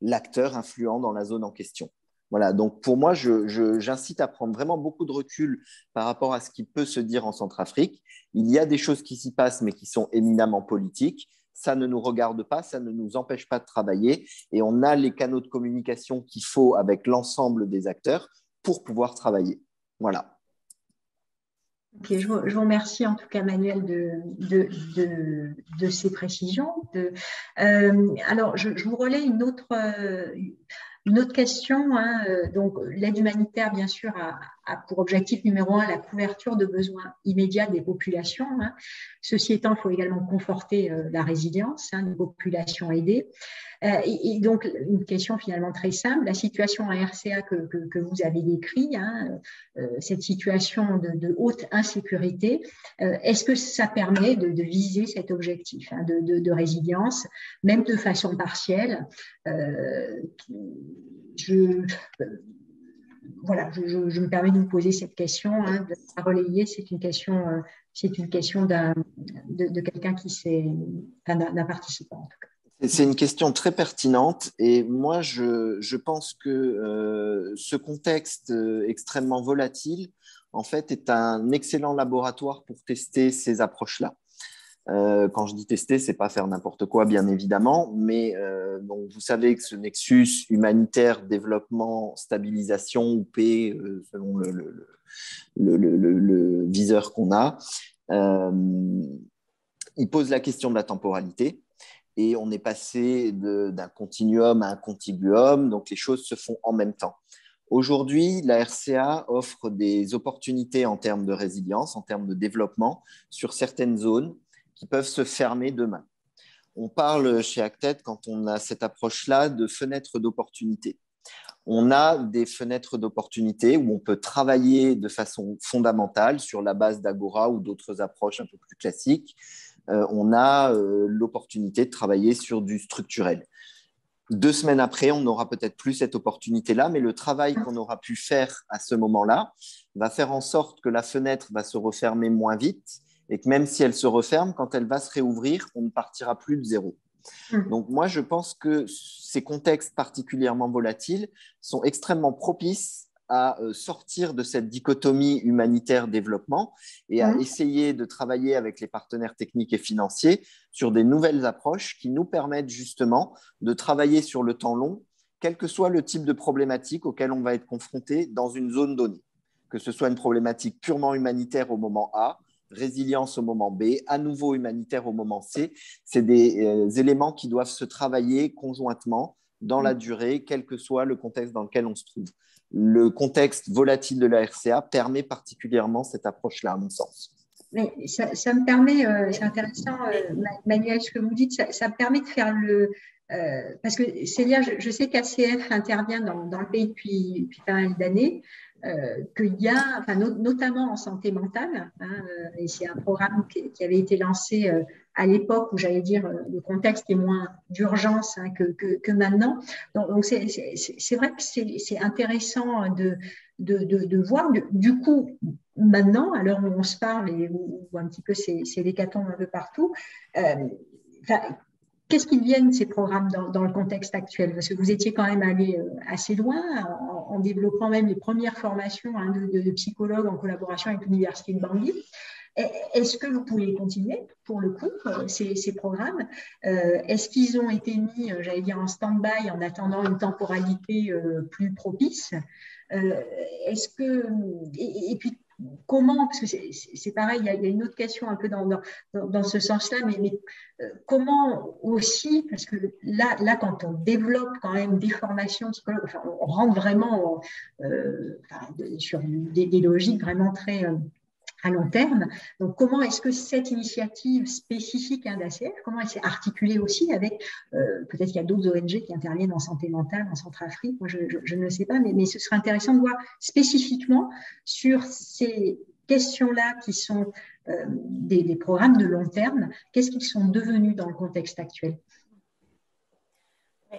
l'acteur influent dans la zone en question. Voilà, donc pour moi, j'incite à prendre vraiment beaucoup de recul par rapport à ce qui peut se dire en Centrafrique. Il y a des choses qui s'y passent, mais qui sont éminemment politiques. Ça ne nous regarde pas, ça ne nous empêche pas de travailler et on a les canaux de communication qu'il faut avec l'ensemble des acteurs pour pouvoir travailler. Voilà. Okay, je vous remercie en tout cas, Manuel, de ces précisions. Alors, je vous relais une autre question. Donc, l'aide humanitaire, bien sûr, a pour objectif numéro 1 la couverture de besoins immédiats des populations. Ceci étant, il faut également conforter la résilience des populations aidées. Et donc, une question finalement très simple, la situation à RCA que vous avez décrite, cette situation de haute insécurité, est-ce que ça permet de viser cet objectif de résilience, même de façon partielle? Voilà, je me permets de vous poser cette question, de la relayer. C'est une question de quelqu'un d'un participant en tout cas. C'est une question très pertinente et moi, je pense que ce contexte extrêmement volatile, en fait, est un excellent laboratoire pour tester ces approches-là. Quand je dis tester, ce n'est pas faire n'importe quoi, bien évidemment, mais donc vous savez que ce nexus humanitaire, développement, stabilisation ou paix, selon le viseur qu'on a, il pose la question de la temporalité. Et on est passé d'un continuum à un contiguum, donc les choses se font en même temps. Aujourd'hui, la RCA offre des opportunités en termes de résilience, en termes de développement sur certaines zones qui peuvent se fermer demain. On parle chez Acted, quand on a cette approche-là, de fenêtres d'opportunité. On a des fenêtres d'opportunité où on peut travailler de façon fondamentale sur la base d'Agora ou d'autres approches un peu plus classiques. On a l'opportunité de travailler sur du structurel. 2 semaines après, on n'aura peut-être plus cette opportunité-là, mais le travail qu'on aura pu faire à ce moment-là va faire en sorte que la fenêtre va se refermer moins vite et que même si elle se referme, quand elle va se réouvrir, on ne partira plus de zéro. Donc moi, je pense que ces contextes particulièrement volatiles sont extrêmement propices à sortir de cette dichotomie humanitaire-développement et à essayer de travailler avec les partenaires techniques et financiers sur des nouvelles approches qui nous permettent justement de travailler sur le temps long, quel que soit le type de problématique auquel on va être confronté dans une zone donnée, que ce soit une problématique purement humanitaire au moment A, résilience au moment B, à nouveau humanitaire au moment C. C'est des éléments qui doivent se travailler conjointement dans la durée, quel que soit le contexte dans lequel on se trouve. Le contexte volatile de la RCA permet particulièrement cette approche-là, à mon sens. Mais ça me permet, c'est intéressant, Manuel, ce que vous dites, ça me permet de faire parce que Célia, je sais qu'ACF intervient dans le pays depuis pas mal d'années, qu'il y a, notamment en santé mentale, et c'est un programme qui avait été lancé à l'époque où j'allais dire le contexte est moins d'urgence que maintenant. Donc c'est vrai que c'est intéressant de voir. Du coup, maintenant, à l'heure où on se parle et où un petit peu c'est l'hécatombe un peu partout, qu'est-ce qu'ils viennent, ces programmes, dans le contexte actuel? Parce que vous étiez quand même allé assez loin en développant même les premières formations de psychologues en collaboration avec l'Université de Bangui. Est-ce que vous pouvez continuer, pour le coup, ces programmes? Est-ce qu'ils ont été mis, j'allais dire, en stand-by en attendant une temporalité plus propice? Est-ce que, et puis, comment, parce que c'est pareil, il y a une autre question un peu dans ce sens-là, mais comment aussi, parce que là, quand on développe quand même des formations psychologiques, enfin, on rentre vraiment sur des logiques vraiment très à long terme. Donc, comment est-ce que cette initiative spécifique d'ACF, comment elle s'est articulée aussi avec, peut-être qu'il y a d'autres ONG qui interviennent en santé mentale en Centrafrique, moi je ne sais pas, mais ce serait intéressant de voir spécifiquement sur ces questions-là qui sont des programmes de long terme, qu'est-ce qu'ils sont devenus dans le contexte actuel? Oui.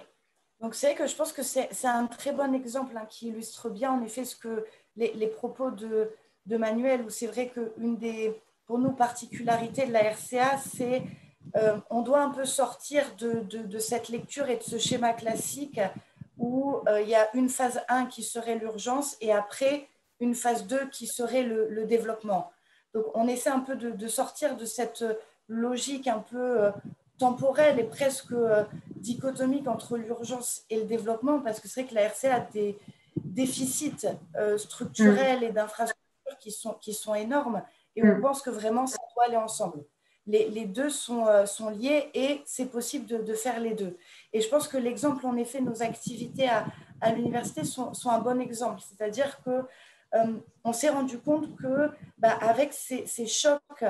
Donc, c'est vrai que je pense que c'est un très bon exemple qui illustre bien en effet ce que les propos de Manuel, où c'est vrai qu'une des, pour nous, particularités de la RCA, c'est on doit un peu sortir de cette lecture et de ce schéma classique où il y a une phase 1 qui serait l'urgence et après une phase 2 qui serait le développement. Donc, on essaie un peu de sortir de cette logique un peu temporelle et presque dichotomique entre l'urgence et le développement, parce que c'est vrai que la RCA a des déficits structurels et d'infrastructures qui sont énormes, et on pense que vraiment ça doit aller ensemble. Les deux sont liés et c'est possible de faire les deux. Et je pense que l'exemple, en effet, nos activités à l'université sont un bon exemple. C'est-à-dire que on s'est rendu compte que avec ces chocs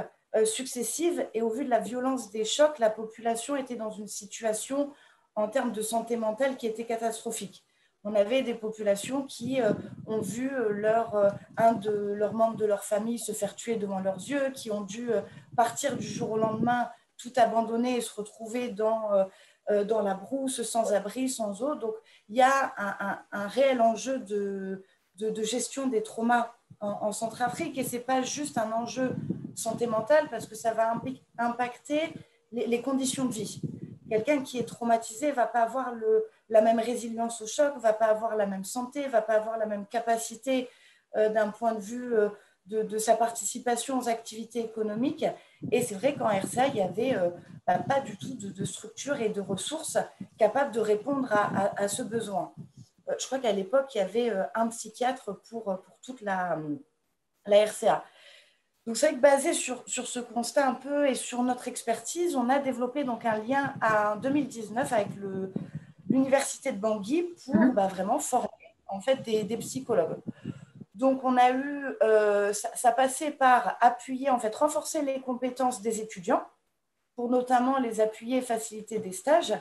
successifs et au vu de la violence des chocs, la population était dans une situation en termes de santé mentale qui était catastrophique. On avait des populations qui ont vu un de leurs membres de leur famille se faire tuer devant leurs yeux, qui ont dû partir du jour au lendemain, tout abandonner et se retrouver dans la brousse, sans abri, sans eau. Donc, il y a un réel enjeu de gestion des traumas en Centrafrique, et ce n'est pas juste un enjeu santé mentale, parce que ça va impacter les conditions de vie. Quelqu'un qui est traumatisé ne va pas avoir la même résilience au choc, ne va pas avoir la même santé, ne va pas avoir la même capacité d'un point de vue de sa participation aux activités économiques. Et c'est vrai qu'en RCA, il n'y avait pas du tout de structure et de ressources capables de répondre à ce besoin. Je crois qu'à l'époque, il y avait un psychiatre pour toute la RCA. Donc, c'est vrai que basé sur ce constat un peu et sur notre expertise, on a développé donc un lien en 2019 avec l'université de Bangui pour vraiment former en fait des psychologues. Donc, on a eu, ça passait par appuyer, en fait, renforcer les compétences des étudiants pour notamment les appuyer et faciliter des stages,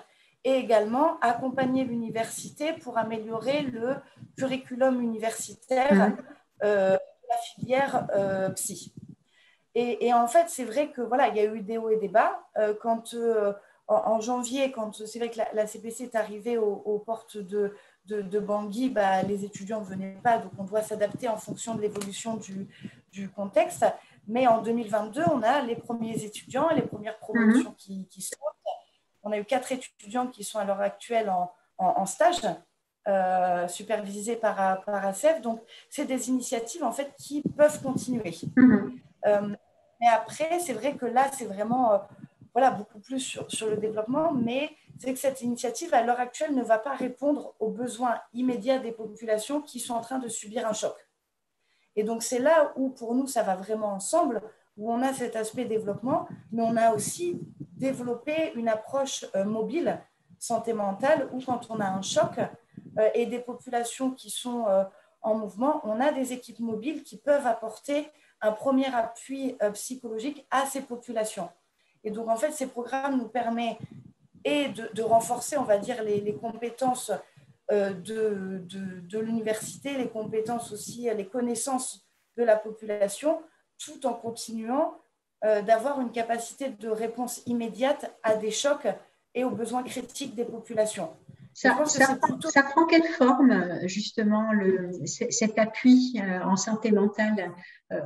et également accompagner l'université pour améliorer le curriculum universitaire de la filière psy. Et en fait, c'est vrai que voilà, il y a eu des hauts et des bas. Quand en janvier, quand c'est vrai que la CPC est arrivée aux portes de Bangui, les étudiants ne venaient pas, donc on doit s'adapter en fonction de l'évolution du contexte. Mais en 2022, on a les premiers étudiants, les premières promotions qui sortent. On a eu 4 étudiants qui sont à l'heure actuelle en stage, supervisés par ACF. Donc, c'est des initiatives en fait qui peuvent continuer. Mais après, c'est vrai que là, c'est vraiment beaucoup plus sur le développement, mais c'est que cette initiative, à l'heure actuelle, ne va pas répondre aux besoins immédiats des populations qui sont en train de subir un choc. Et donc, c'est là où, pour nous, ça va vraiment ensemble, où on a cet aspect développement, mais on a aussi développé une approche mobile, santé mentale, où quand on a un choc et des populations qui sont en mouvement, on a des équipes mobiles qui peuvent apporter un premier appui psychologique à ces populations. Et donc, en fait, ces programmes nous permettent de renforcer, on va dire, les compétences de l'université, les compétences aussi, les connaissances de la population, tout en continuant d'avoir une capacité de réponse immédiate à des chocs et aux besoins critiques des populations. Ça prend quelle forme, justement, cet appui en santé mentale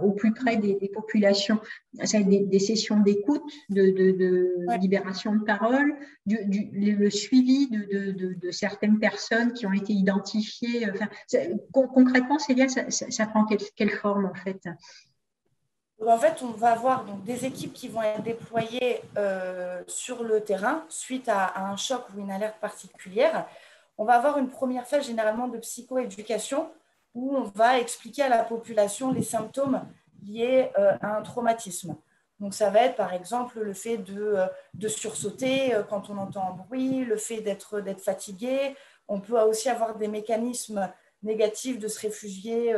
au plus près des populations? Ça va être des sessions d'écoute, de libération de parole, le suivi de certaines personnes qui ont été identifiées. Concrètement, Célia, ça prend quelle forme, en fait? Donc, en fait, on va avoir donc, des équipes qui vont être déployées sur le terrain suite à un choc ou une alerte particulière. On va avoir une première phase généralement de psychoéducation où on va expliquer à la population les symptômes liés à un traumatisme. Donc, ça va être par exemple le fait de sursauter quand on entend un bruit, le fait d'être fatigué. On peut aussi avoir des mécanismes négatifs de se réfugier,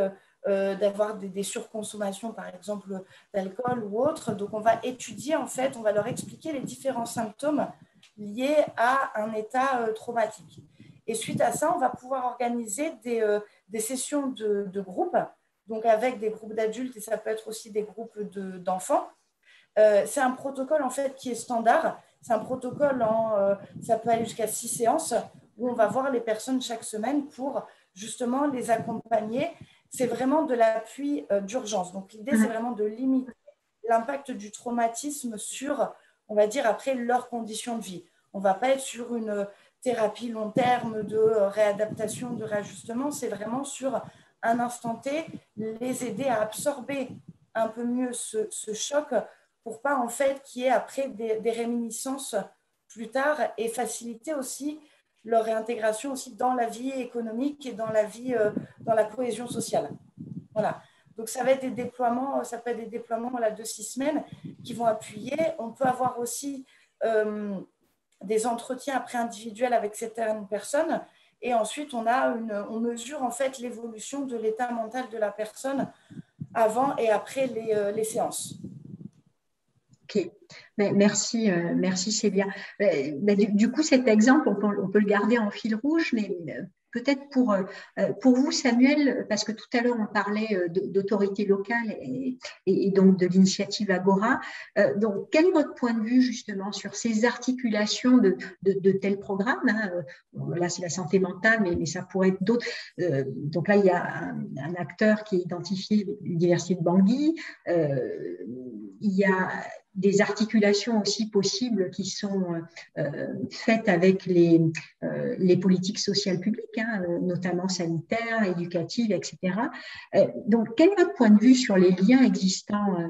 d'avoir des surconsommations, par exemple, d'alcool ou autre. Donc, on va étudier, en fait, on va leur expliquer les différents symptômes liés à un état traumatique. Et suite à ça, on va pouvoir organiser des sessions de groupe, donc avec des groupes d'adultes et ça peut être aussi des groupes d'enfants. C'est un protocole en fait qui est standard. C'est un protocole ça peut aller jusqu'à 6 séances où on va voir les personnes chaque semaine pour justement les accompagner. C'est vraiment de l'appui d'urgence. Donc l'idée, c'est vraiment de limiter l'impact du traumatisme sur, on va dire, après leurs conditions de vie. On ne va pas être sur une thérapie long terme de réadaptation, de réajustement. C'est vraiment sur un instant T, les aider à absorber un peu mieux ce choc pour pas en fait qu'il y ait après des réminiscences plus tard et faciliter aussi leur réintégration aussi dans la vie économique et dans la vie, dans la cohésion sociale. Voilà. Donc ça va être des déploiements, ça peut être des déploiements voilà, de 6 semaines qui vont appuyer. On peut avoir aussi des entretiens après individuels avec certaines personnes et ensuite on mesure en fait l'évolution de l'état mental de la personne avant et après les séances. Ok, merci, merci Célia. Du coup, cet exemple, on peut le garder en fil rouge, mais peut-être pour vous, Samuel, parce que tout à l'heure, on parlait d'autorité locale et donc de l'initiative Agora. Donc, quel est votre point de vue justement sur ces articulations de tels programmes, hein? Là, c'est la santé mentale, mais ça pourrait être d'autres. Donc là, il y a un acteur qui est identifié, l'Université de Bangui. Il y a des articulations aussi possibles qui sont faites avec les politiques sociales publiques, hein, notamment sanitaires, éducatives, etc. Donc, quel est votre point de vue sur les liens existants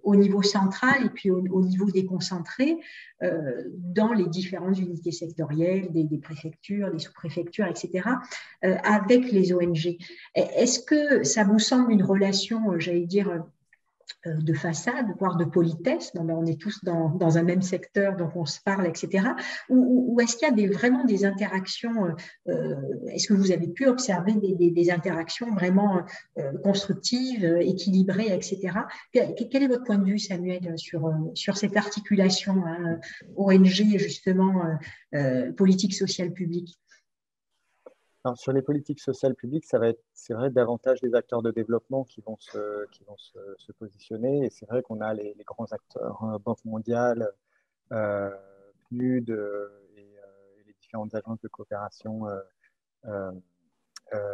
au niveau central et puis au niveau déconcentré dans les différentes unités sectorielles, des préfectures, des sous-préfectures, etc., avec les ONG? Est-ce que ça vous semble une relation, j'allais dire, de façade, voire de politesse, on est tous dans un même secteur, donc on se parle, etc. Ou est-ce qu'il y a vraiment des interactions, est-ce que vous avez pu observer des interactions vraiment constructives, équilibrées, etc. Quel est votre point de vue, Samuel, sur cette articulation, hein, ONG, justement, politique sociale publique? Alors, sur les politiques sociales publiques, ça va être, c'est vrai, davantage les acteurs de développement qui vont se positionner. Et c'est vrai qu'on a les grands acteurs, hein, Banque mondiale, PNUD et les différentes agences de coopération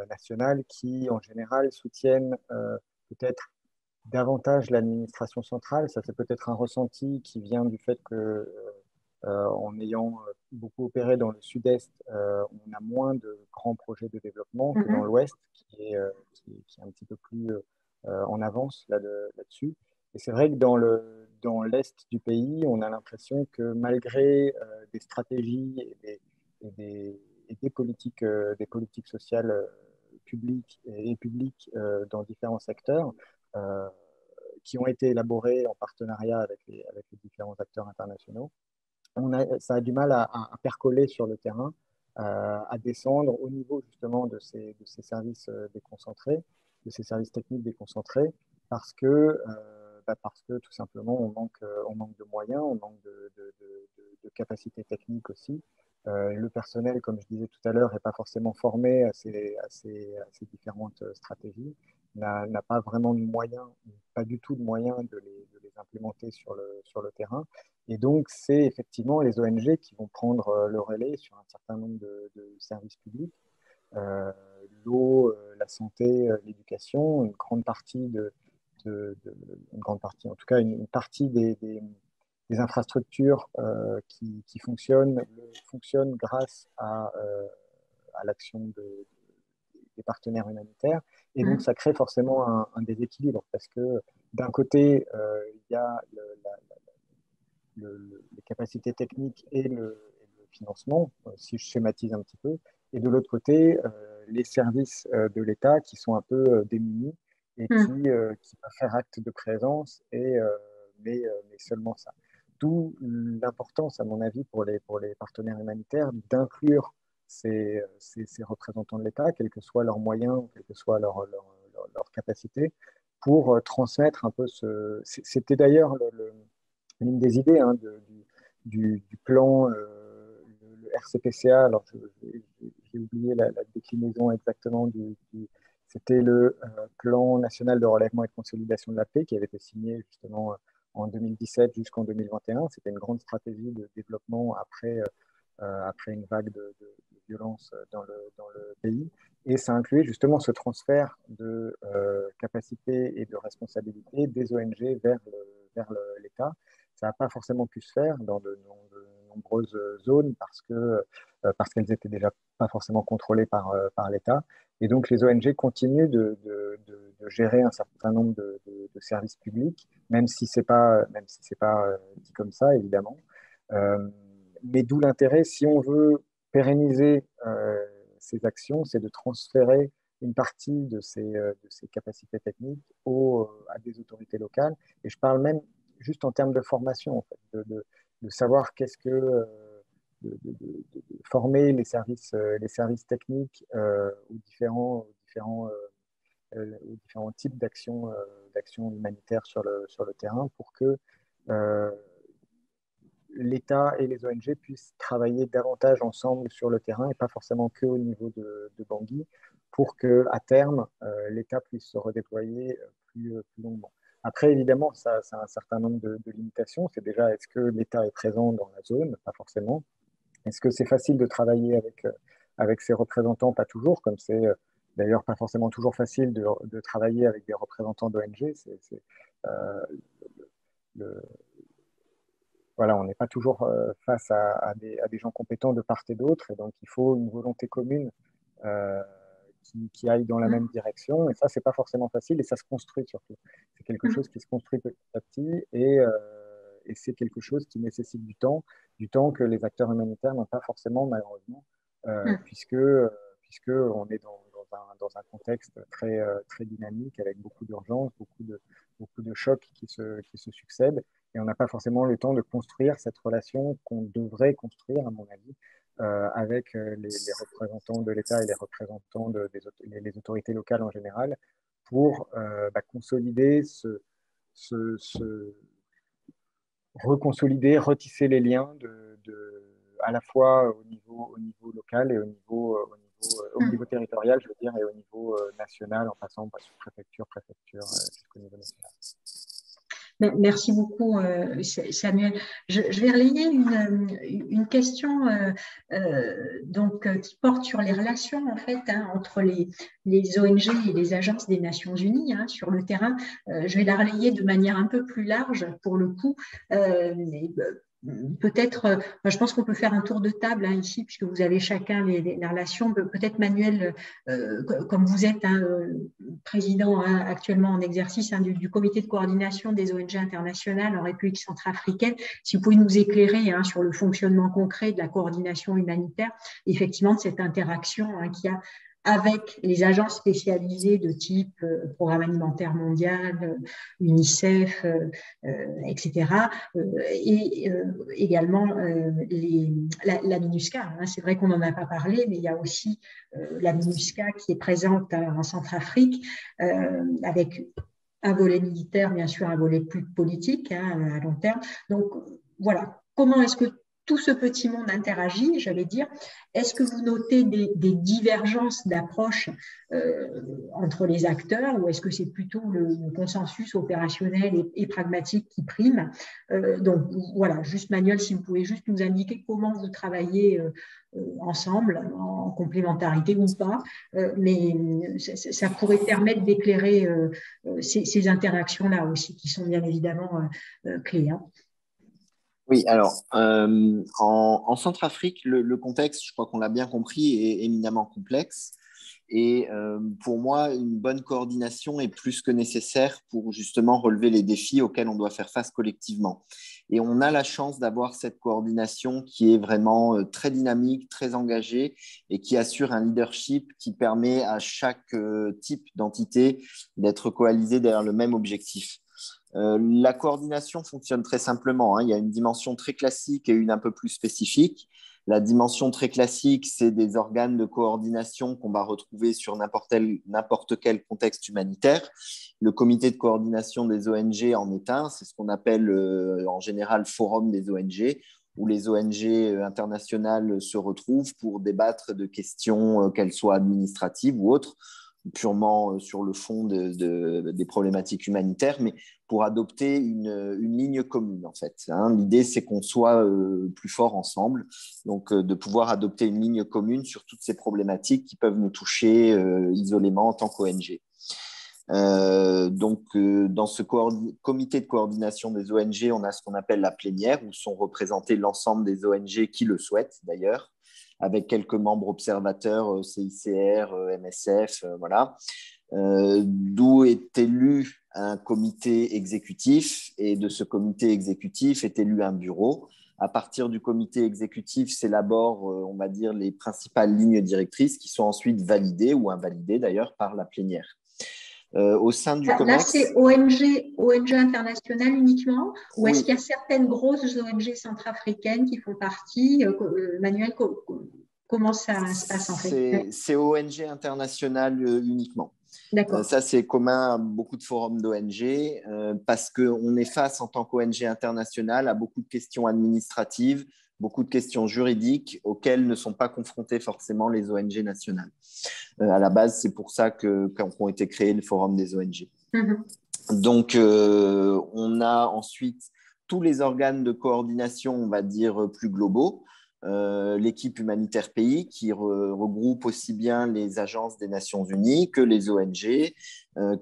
nationale qui, en général, soutiennent peut-être davantage l'administration centrale. Ça, c'est peut-être un ressenti qui vient du fait que en ayant beaucoup opéré dans le sud-est, on a moins de grands projets de développement que dans l'ouest, qui est un petit peu plus en avance là-dessus. Et c'est vrai que dans l'est du pays, on a l'impression que malgré des stratégies et des politiques sociales publiques et publiques dans différents secteurs, qui ont été élaborées en partenariat avec les différents acteurs internationaux, ça a du mal à percoler sur le terrain, à descendre au niveau justement de ces services déconcentrés, de ces services techniques déconcentrés, parce que tout simplement on manque de moyens, on manque de capacités techniques aussi. Le personnel, comme je disais tout à l'heure, n'est pas forcément formé à ces différentes stratégies, n'a pas vraiment de moyens, pas du tout de moyens de les implémenter sur le terrain. Et donc, c'est effectivement les ONG qui vont prendre le relais sur un certain nombre de services publics. L'eau, la santé, l'éducation, une grande partie en tout cas une partie des infrastructures qui fonctionnent grâce à l'action des partenaires humanitaires. Et donc, ça crée forcément un déséquilibre parce que d'un côté, il y a les capacités techniques et le financement, si je schématise un petit peu, et de l'autre côté, les services de l'État qui sont un peu démunis et qui peuvent faire acte de présence, mais seulement ça. D'où l'importance, à mon avis, pour les partenaires humanitaires, d'inclure ces représentants de l'État, quels que soient leurs moyens, quelles que soient leurs capacités, pour transmettre un peu C'était d'ailleurs l'une des idées hein, du plan, le RCPCA. Alors, j'ai oublié la déclinaison exactement c'était le plan national de relèvement et de consolidation de la paix qui avait été signé justement en 2017 jusqu'en 2021. C'était une grande stratégie de développement après une vague de violence dans le pays. Et ça incluait justement ce transfert de capacité et de responsabilité des ONG vers l'État. Ça n'a pas forcément pu se faire dans de nombreuses zones parce qu'elles n'étaient déjà pas forcément contrôlées par l'État. Et donc les ONG continuent de gérer un certain nombre de services publics, même si ce n'est pas dit comme ça, évidemment. Mais d'où l'intérêt, si on veut pérenniser ces actions, c'est de transférer une partie de ces capacités techniques à des autorités locales. Et je parle même juste en termes de formation, en fait, de savoir de former les services techniques aux différents types d'actions humanitaires sur le terrain pour que l'État et les ONG puissent travailler davantage ensemble sur le terrain et pas forcément qu'au niveau de Bangui pour qu'à terme, l'État puisse se redéployer plus longuement. Après, évidemment, ça a un certain nombre de limitations. C'est déjà, est-ce que l'État est présent dans la zone? Pas forcément. Est-ce que c'est facile de travailler avec ses représentants? Pas toujours, comme c'est d'ailleurs pas forcément toujours facile de travailler avec des représentants d'ONG. Voilà, on n'est pas toujours face à des gens compétents de part et d'autre, et donc il faut une volonté commune euh, qui aille dans la même direction, et ça, c'est pas forcément facile, et ça se construit surtout. C'est quelque chose qui se construit petit à petit, et c'est quelque chose qui nécessite du temps que les acteurs humanitaires n'ont pas forcément, malheureusement, puisque on est dans un contexte très dynamique, avec beaucoup d'urgences, beaucoup de chocs qui se succèdent, et on n'a pas forcément le temps de construire cette relation qu'on devrait construire, à mon avis, avec les représentants de l'État et les représentants des autorités locales en général, pour consolider, reconsolider, retisser les liens à la fois au niveau local et au niveau territorial, je veux dire, et au niveau national, en passant par sous-préfecture, préfecture, jusqu'au niveau national. Merci beaucoup, Samuel. Je vais relayer une question qui porte sur les relations en fait entre les ONG et les agences des Nations Unies sur le terrain. Je vais la relayer de manière un peu plus large pour le coup. Peut-être, je pense qu'on peut faire un tour de table ici, puisque vous avez chacun les relations. Peut-être Manuel, comme vous êtes président actuellement en exercice du comité de coordination des ONG internationales en République centrafricaine, si vous pouvez nous éclairer sur le fonctionnement concret de la coordination humanitaire, effectivement de cette interaction qu'il y a avec les agences spécialisées de type Programme alimentaire mondial, UNICEF, etc. Et également la MINUSCA. C'est vrai qu'on n'en a pas parlé, mais il y a aussi la MINUSCA qui est présente en Centrafrique avec un volet militaire, bien sûr, un volet plus politique à long terme. Donc, voilà. Comment est-ce que tout ce petit monde interagit, j'allais dire? Est-ce que vous notez des divergences d'approche entre les acteurs, ou est-ce que c'est plutôt le consensus opérationnel et pragmatique qui prime? Donc voilà, juste Manuel, si vous pouvez juste nous indiquer comment vous travaillez ensemble, en complémentarité ou pas, mais ça pourrait permettre d'éclairer ces interactions-là aussi, qui sont bien évidemment clés. Oui, alors, en Centrafrique, le contexte, je crois qu'on l'a bien compris, est éminemment complexe. Et pour moi, une bonne coordination est plus que nécessaire pour justement relever les défis auxquels on doit faire face collectivement. Et on a la chance d'avoir cette coordination qui est vraiment très dynamique, très engagée et qui assure un leadership qui permet à chaque type d'entité d'être coalisé derrière le même objectif. La coordination fonctionne très simplement, hein. Il y a une dimension très classique et une un peu plus spécifique. La dimension très classique, c'est des organes de coordination qu'on va retrouver sur n'importe quel contexte humanitaire. Le comité de coordination des ONG en est un, c'est ce qu'on appelle en général forum des ONG, où les ONG internationales se retrouvent pour débattre de questions, qu'elles soient administratives ou autres, purement sur le fond des problématiques humanitaires, mais pour adopter une ligne commune, en fait. Hein. L'idée, c'est qu'on soit plus fort ensemble, donc de pouvoir adopter une ligne commune sur toutes ces problématiques qui peuvent nous toucher isolément en tant qu'ONG. Dans ce comité de coordination des ONG, on a ce qu'on appelle la plénière, où sont représentés l'ensemble des ONG qui le souhaitent, d'ailleurs, avec quelques membres observateurs, CICR, MSF, voilà, d'où est élu un comité exécutif, et de ce comité exécutif est élu un bureau. À partir du comité exécutif s'élaborent, on va dire, les principales lignes directrices qui sont ensuite validées ou invalidées d'ailleurs par la plénière. Au sein du COMEX… Là, c'est ONG internationale uniquement, ou Oui. est-ce qu'il y a certaines grosses ONG centrafricaines qui font partie? Manuel, comment ça se passe en fait? C'est ONG internationale uniquement. D'accord. Ça, c'est commun à beaucoup de forums d'ONG parce qu'on est face en tant qu'ONG internationale à beaucoup de questions administratives, beaucoup de questions juridiques auxquelles ne sont pas confrontées forcément les ONG nationales. À la base, c'est pour ça qu'ont été créés les forums des ONG. Donc, on a ensuite tous les organes de coordination, on va dire, plus globaux. L'équipe humanitaire pays qui regroupe aussi bien les agences des Nations Unies que les ONG,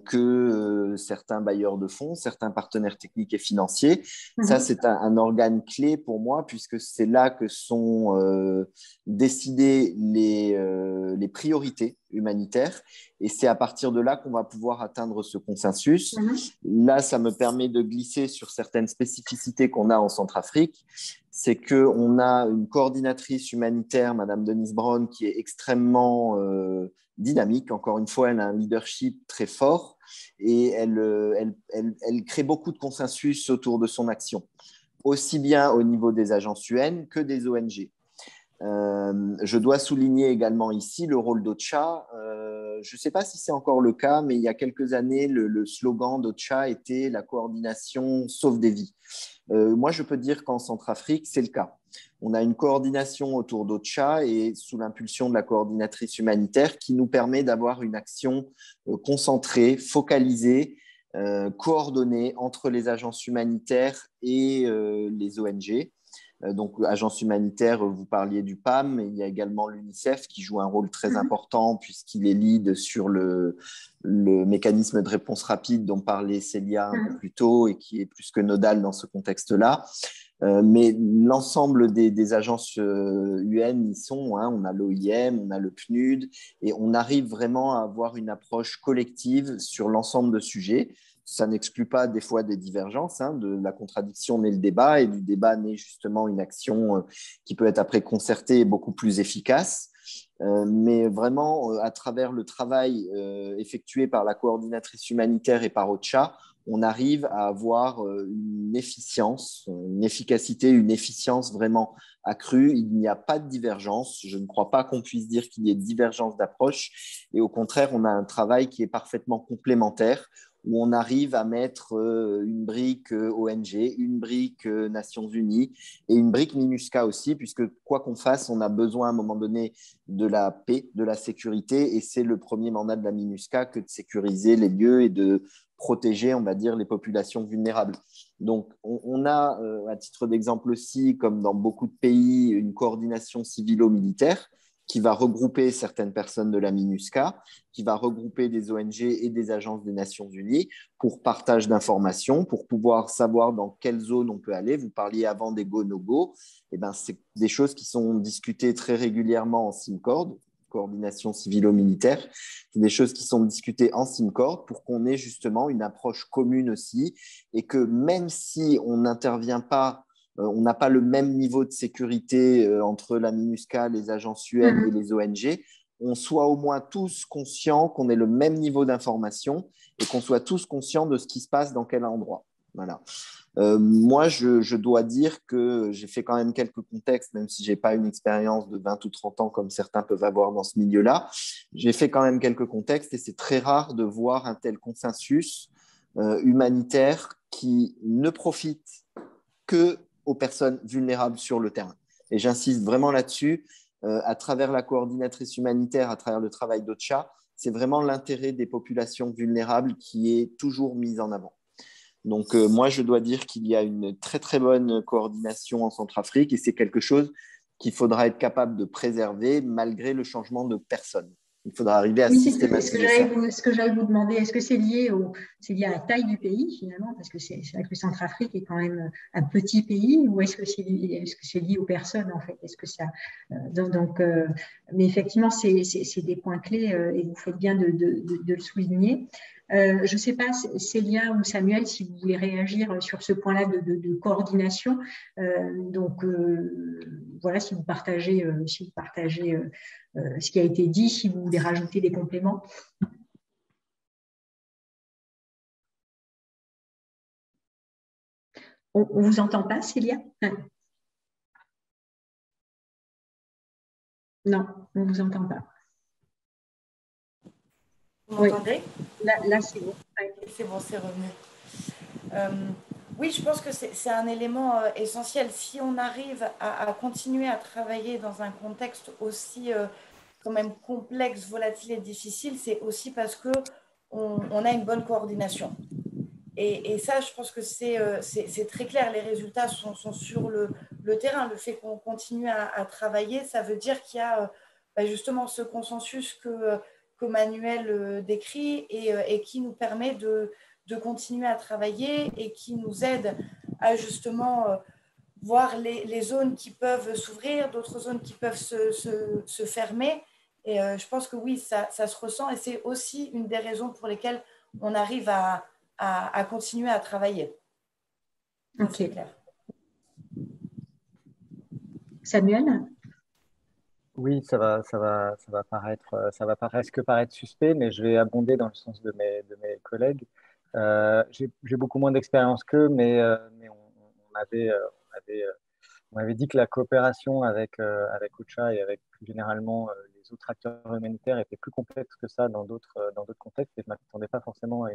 que certains bailleurs de fonds, certains partenaires techniques et financiers. Ça, c'est un organe clé pour moi puisque c'est là que sont décidées les priorités humanitaires et c'est à partir de là qu'on va pouvoir atteindre ce consensus. Là, ça me permet de glisser sur certaines spécificités qu'on a en Centrafrique. C'est qu'on a une coordinatrice humanitaire, Madame Denise Brown, qui est extrêmement dynamique. Encore une fois, elle a un leadership très fort et elle crée beaucoup de consensus autour de son action, aussi bien au niveau des agences UN que des ONG. Je dois souligner également ici le rôle d'OCHA. Je ne sais pas si c'est encore le cas, mais il y a quelques années, le slogan d'OCHA était « La coordination sauve des vies ». Moi, je peux dire qu'en Centrafrique, c'est le cas. On a une coordination autour d'OCHA et sous l'impulsion de la coordinatrice humanitaire qui nous permet d'avoir une action concentrée, focalisée, coordonnée entre les agences humanitaires et les ONG. Donc, agence humanitaire, vous parliez du PAM, mais il y a également l'UNICEF qui joue un rôle très important puisqu'il est lead sur le mécanisme de réponse rapide dont parlait Célia un peu plus tôt et qui est plus que nodal dans ce contexte-là. Mais l'ensemble des agences UN y sont, hein. On a l'OIM, on a le PNUD et on arrive vraiment à avoir une approche collective sur l'ensemble de sujets. Ça n'exclut pas des fois des divergences, hein, de la contradiction naît le débat et du débat naît justement une action qui peut être après concertée et beaucoup plus efficace. Mais vraiment, à travers le travail effectué par la coordinatrice humanitaire et par OCHA, on arrive à avoir une efficience, une efficacité, une efficience vraiment accrue. Il n'y a pas de divergence. Je ne crois pas qu'on puisse dire qu'il y ait divergence d'approche. Et au contraire, on a un travail qui est parfaitement complémentaire où on arrive à mettre une brique ONG, une brique Nations Unies et une brique MINUSCA aussi, puisque quoi qu'on fasse, on a besoin à un moment donné de la paix, de la sécurité, et c'est le premier mandat de la MINUSCA que de sécuriser les lieux et de protéger, on va dire, les populations vulnérables. Donc, on a, à titre d'exemple aussi, comme dans beaucoup de pays, une coordination civilo-militaire qui va regrouper certaines personnes de la MINUSCA, qui va regrouper des ONG et des agences des Nations Unies pour partage d'informations, pour pouvoir savoir dans quelle zone on peut aller. Vous parliez avant des go-no-go. Eh ben, c'est des choses qui sont discutées très régulièrement en SIMCORD, coordination civilo-militaire. C'est des choses qui sont discutées en SIMCORD pour qu'on ait justement une approche commune aussi et que même si on n'intervient pas, on n'a pas le même niveau de sécurité entre la MINUSCA, les agences UN et les ONG, on soit au moins tous conscients qu'on ait le même niveau d'information et qu'on soit tous conscients de ce qui se passe dans quel endroit. Voilà. Moi, je dois dire que j'ai fait quand même quelques contextes, même si je n'ai pas une expérience de 20 ou 30 ans comme certains peuvent avoir dans ce milieu-là. J'ai fait quand même quelques contextes et c'est très rare de voir un tel consensus humanitaire qui ne profite que aux personnes vulnérables sur le terrain. Et j'insiste vraiment là-dessus, à travers la coordinatrice humanitaire, à travers le travail d'OCHA, c'est vraiment l'intérêt des populations vulnérables qui est toujours mis en avant. Donc, moi, je dois dire qu'il y a une très, très bonne coordination en Centrafrique et c'est quelque chose qu'il faudra être capable de préserver malgré le changement de personne. Il faudra arriver à systématiser ça. Ce que j'allais vous demander, est-ce que c'est lié à la taille du pays finalement, parce que c'est vrai que le Centrafrique est quand même un petit pays, ou est-ce que c'est lié aux personnes en fait? Est-ce que ça mais effectivement, c'est des points clés et vous faites bien de le souligner. Je ne sais pas, Célia ou Samuel, si vous voulez réagir sur ce point-là de coordination. Voilà, si vous partagez ce qui a été dit, si vous voulez rajouter des compléments. On ne vous entend pas, Célia? Non, on ne vous entend pas. Vous m'entendez? Là, c'est bon. C'est bon, c'est revenu. Oui, je pense que c'est un élément essentiel. Si on arrive à continuer à travailler dans un contexte aussi quand même complexe, volatile et difficile, c'est aussi parce qu'on a une bonne coordination. Et ça, je pense que c'est très clair. Les résultats sont sur le terrain. Le fait qu'on continue à travailler, ça veut dire qu'il y a justement ce consensus que Manuel décrit et qui nous permet de continuer à travailler et qui nous aide à justement voir les zones qui peuvent s'ouvrir, d'autres zones qui peuvent se fermer. Et je pense que oui, ça se ressent et c'est aussi une des raisons pour lesquelles on arrive à continuer à travailler. Ok. C'est clair. Samuel? Oui, ça va presque paraître suspect, mais je vais abonder dans le sens de mes collègues. J'ai beaucoup moins d'expérience qu'eux, mais on m'avait dit que la coopération avec OCHA et avec plus généralement les autres acteurs humanitaires était plus complexe que ça dans d'autres contextes, et je ne m'attendais pas forcément à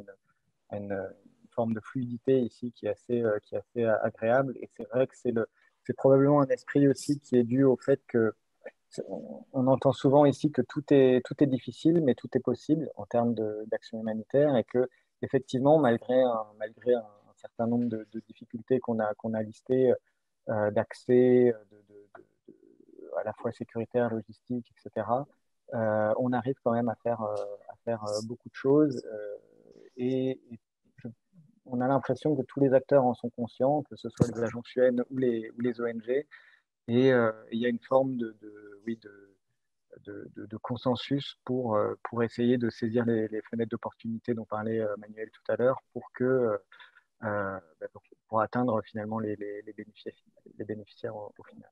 une forme de fluidité ici qui est assez agréable. Et c'est vrai que c'est probablement un esprit aussi qui est dû au fait que on entend souvent ici que tout est difficile, mais tout est possible en termes d'action humanitaire, et que effectivement, malgré un certain nombre de difficultés qu'on a listées, d'accès à la fois sécuritaire, logistique, etc., on arrive quand même à faire beaucoup de choses. Et on a l'impression que tous les acteurs en sont conscients, que ce soit les agences UN ou les ONG. Et il y a une forme de consensus pour essayer de saisir les fenêtres d'opportunité dont parlait Manuel tout à l'heure pour atteindre finalement les bénéficiaires au final.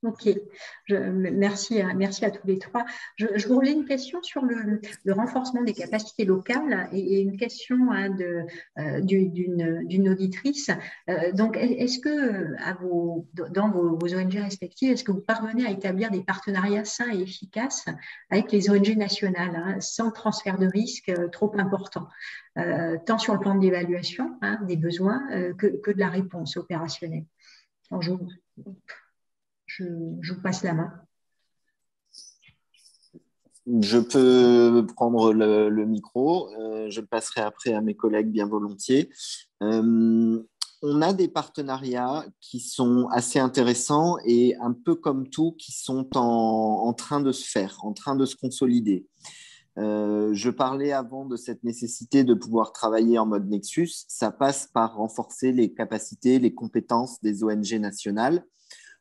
Ok, merci à tous les trois. Je vous relais une question sur le renforcement des capacités locales et une question d'une auditrice. Donc, est-ce que dans vos ONG respectives, est-ce que vous parvenez à établir des partenariats sains et efficaces avec les ONG nationales, sans transfert de risque trop important, tant sur le plan de l'évaluation des besoins que de la réponse opérationnelle? Alors, je vous passe la main. Je peux prendre le micro. Je le passerai après à mes collègues bien volontiers. On a des partenariats qui sont assez intéressants et un peu comme tout, qui sont en train de se faire, en train de se consolider. Je parlais avant de cette nécessité de pouvoir travailler en mode Nexus. Ça passe par renforcer les capacités, les compétences des ONG nationales.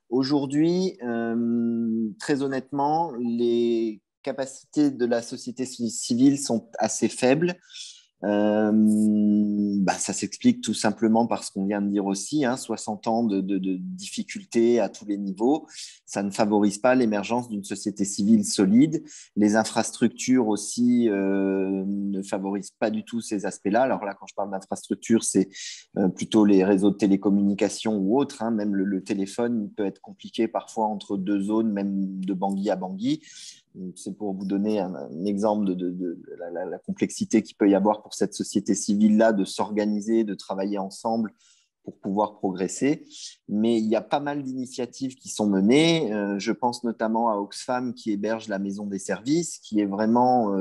Aujourd'hui, très honnêtement, les capacités de la société civile sont assez faibles. Ça s'explique tout simplement par ce qu'on vient de dire aussi, 60 ans de difficultés à tous les niveaux, ça ne favorise pas l'émergence d'une société civile solide. Les infrastructures aussi ne favorisent pas du tout ces aspects-là. Alors là, quand je parle d'infrastructures, c'est plutôt les réseaux de télécommunications ou autres, même le téléphone peut être compliqué parfois entre deux zones, même de Bangui à Bangui. C'est pour vous donner un exemple de la complexité qu'il peut y avoir pour cette société civile-là de s'organiser, de travailler ensemble pour pouvoir progresser. Mais il y a pas mal d'initiatives qui sont menées. Je pense notamment à Oxfam qui héberge la Maison des Services, qui est vraiment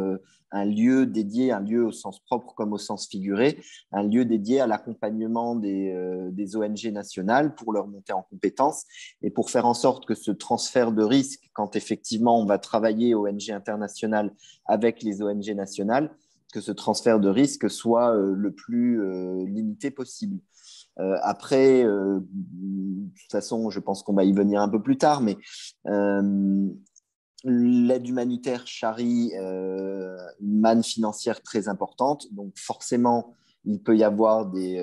un lieu dédié, un lieu au sens propre comme au sens figuré, un lieu dédié à l'accompagnement des ONG nationales pour leur monter en compétences et pour faire en sorte que ce transfert de risque, quand effectivement on va travailler ONG internationales avec les ONG nationales, que ce transfert de risque soit le plus limité possible. Après, de toute façon, je pense qu'on va y venir un peu plus tard, mais l'aide humanitaire charrie une manne financière très importante, donc forcément, il peut y avoir des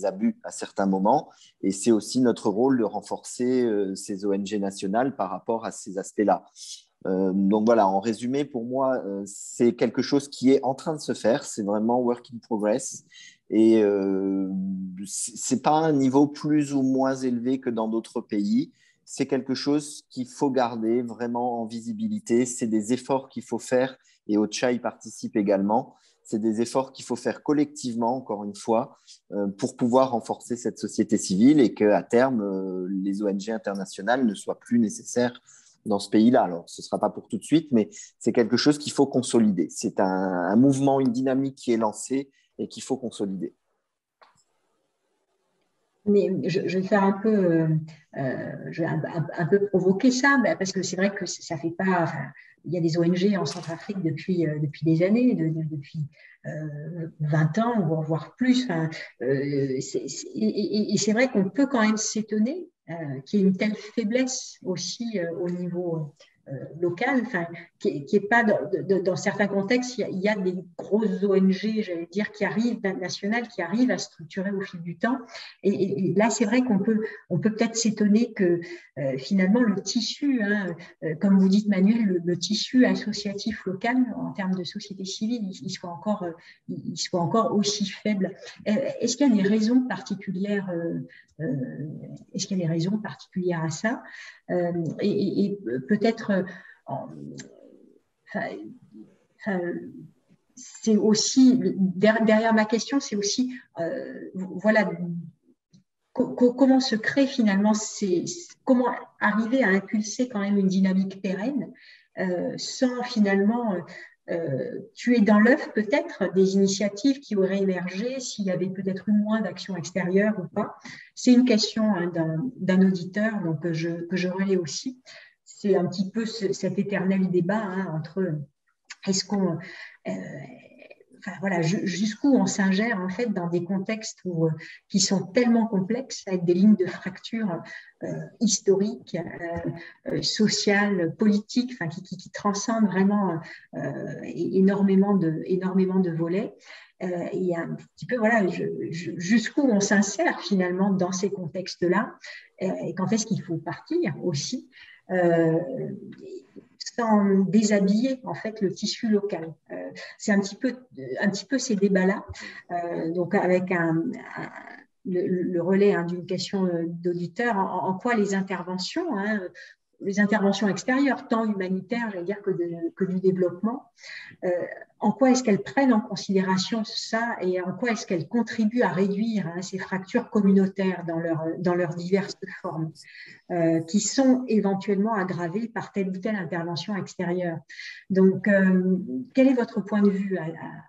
abus à certains moments, et c'est aussi notre rôle de renforcer ces ONG nationales par rapport à ces aspects-là. Donc voilà, en résumé, pour moi, c'est quelque chose qui est en train de se faire, c'est vraiment work in progress, et c'est pas un niveau plus ou moins élevé que dans d'autres pays. C'est quelque chose qu'il faut garder vraiment en visibilité. C'est des efforts qu'il faut faire, et OCHA y participe également. C'est des efforts qu'il faut faire collectivement, encore une fois, pour pouvoir renforcer cette société civile et qu'à terme, les ONG internationales ne soient plus nécessaires dans ce pays-là. Alors, ce ne sera pas pour tout de suite, mais c'est quelque chose qu'il faut consolider. C'est un mouvement, une dynamique qui est lancée et qu'il faut consolider. Mais je vais faire un peu, je vais un peu provoquer ça, parce que c'est vrai que ça fait pas. Enfin, il y a des ONG en Centrafrique depuis des années, depuis 20 ans, voire plus. Enfin, et c'est vrai qu'on peut quand même s'étonner qu'il y ait une telle faiblesse aussi au niveau local, enfin, qui est pas dans certains contextes, il y a des grosses ONG, j'allais dire, qui arrivent, nationales, qui arrivent à structurer au fil du temps. Et là, c'est vrai qu'on peut peut-être s'étonner que finalement le tissu, comme vous dites Manuel, le tissu associatif local en termes de société civile, il soit encore aussi faible. Est-ce qu'il y a des raisons particulières est-ce qu'il y a des raisons particulières à ça et peut-être c'est aussi derrière ma question, c'est aussi voilà comment se crée finalement comment arriver à impulser quand même une dynamique pérenne sans finalement tuer dans l'œuf peut-être des initiatives qui auraient émergé s'il y avait peut-être eu moins d'actions extérieures ou pas. C'est une question d'un auditeur donc, que je relais aussi. C'est un petit peu cet éternel débat entre est-ce qu'on voilà, jusqu'où on s'ingère en fait dans des contextes qui sont tellement complexes avec des lignes de fracture historiques, sociales, politiques, qui transcendent vraiment énormément de volets. Et un petit peu voilà jusqu'où on s'insère finalement dans ces contextes-là et quand est-ce qu'il faut partir aussi. Sans déshabiller en fait le tissu local. C'est un petit peu ces débats-là. Donc avec le relais d'une question d'auditeur, en quoi les interventions extérieures, tant humanitaires, j'allais dire, que du développement, en quoi est-ce qu'elles prennent en considération ça et en quoi est-ce qu'elles contribuent à réduire ces fractures communautaires dans leurs diverses formes qui sont éventuellement aggravées par telle ou telle intervention extérieure. Donc, quel est votre point de vue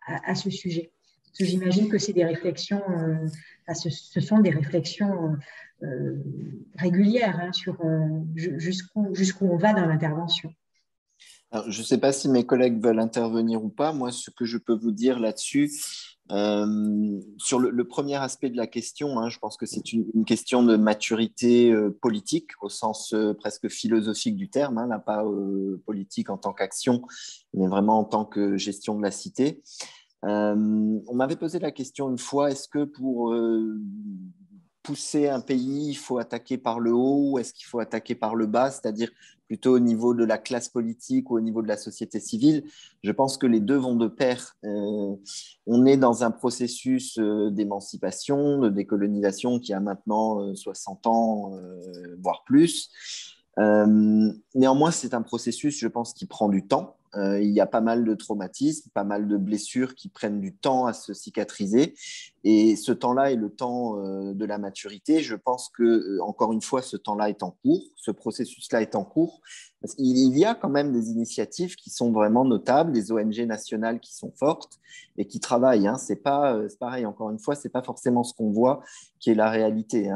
à ce sujet? Parce que j'imagine que c'est des réflexions, ce sont des réflexions régulières sur jusqu'où on va dans l'intervention. Alors, je ne sais pas si mes collègues veulent intervenir ou pas. Moi, ce que je peux vous dire là-dessus, Sur le premier aspect de la question, je pense que c'est une question de maturité politique au sens presque philosophique du terme, là, pas politique en tant qu'action, mais vraiment en tant que gestion de la cité. On m'avait posé la question une fois, est-ce que pour pousser un pays, il faut attaquer par le haut ou est-ce qu'il faut attaquer par le bas, c'est-à-dire plutôt au niveau de la classe politique ou au niveau de la société civile? Je pense que les deux vont de pair. On est dans un processus d'émancipation, de décolonisation qui a maintenant 60 ans, voire plus. Néanmoins, c'est un processus, je pense, qui prend du temps. Il y a pas mal de traumatismes, pas mal de blessures qui prennent du temps à se cicatriser. Et ce temps-là est le temps de la maturité. Je pense que, encore une fois, ce temps-là est en cours, ce processus-là est en cours. Parce qu'il y a quand même des initiatives qui sont vraiment notables, des ONG nationales qui sont fortes et qui travaillent. C'est pareil, encore une fois, ce n'est pas forcément ce qu'on voit qui est la réalité.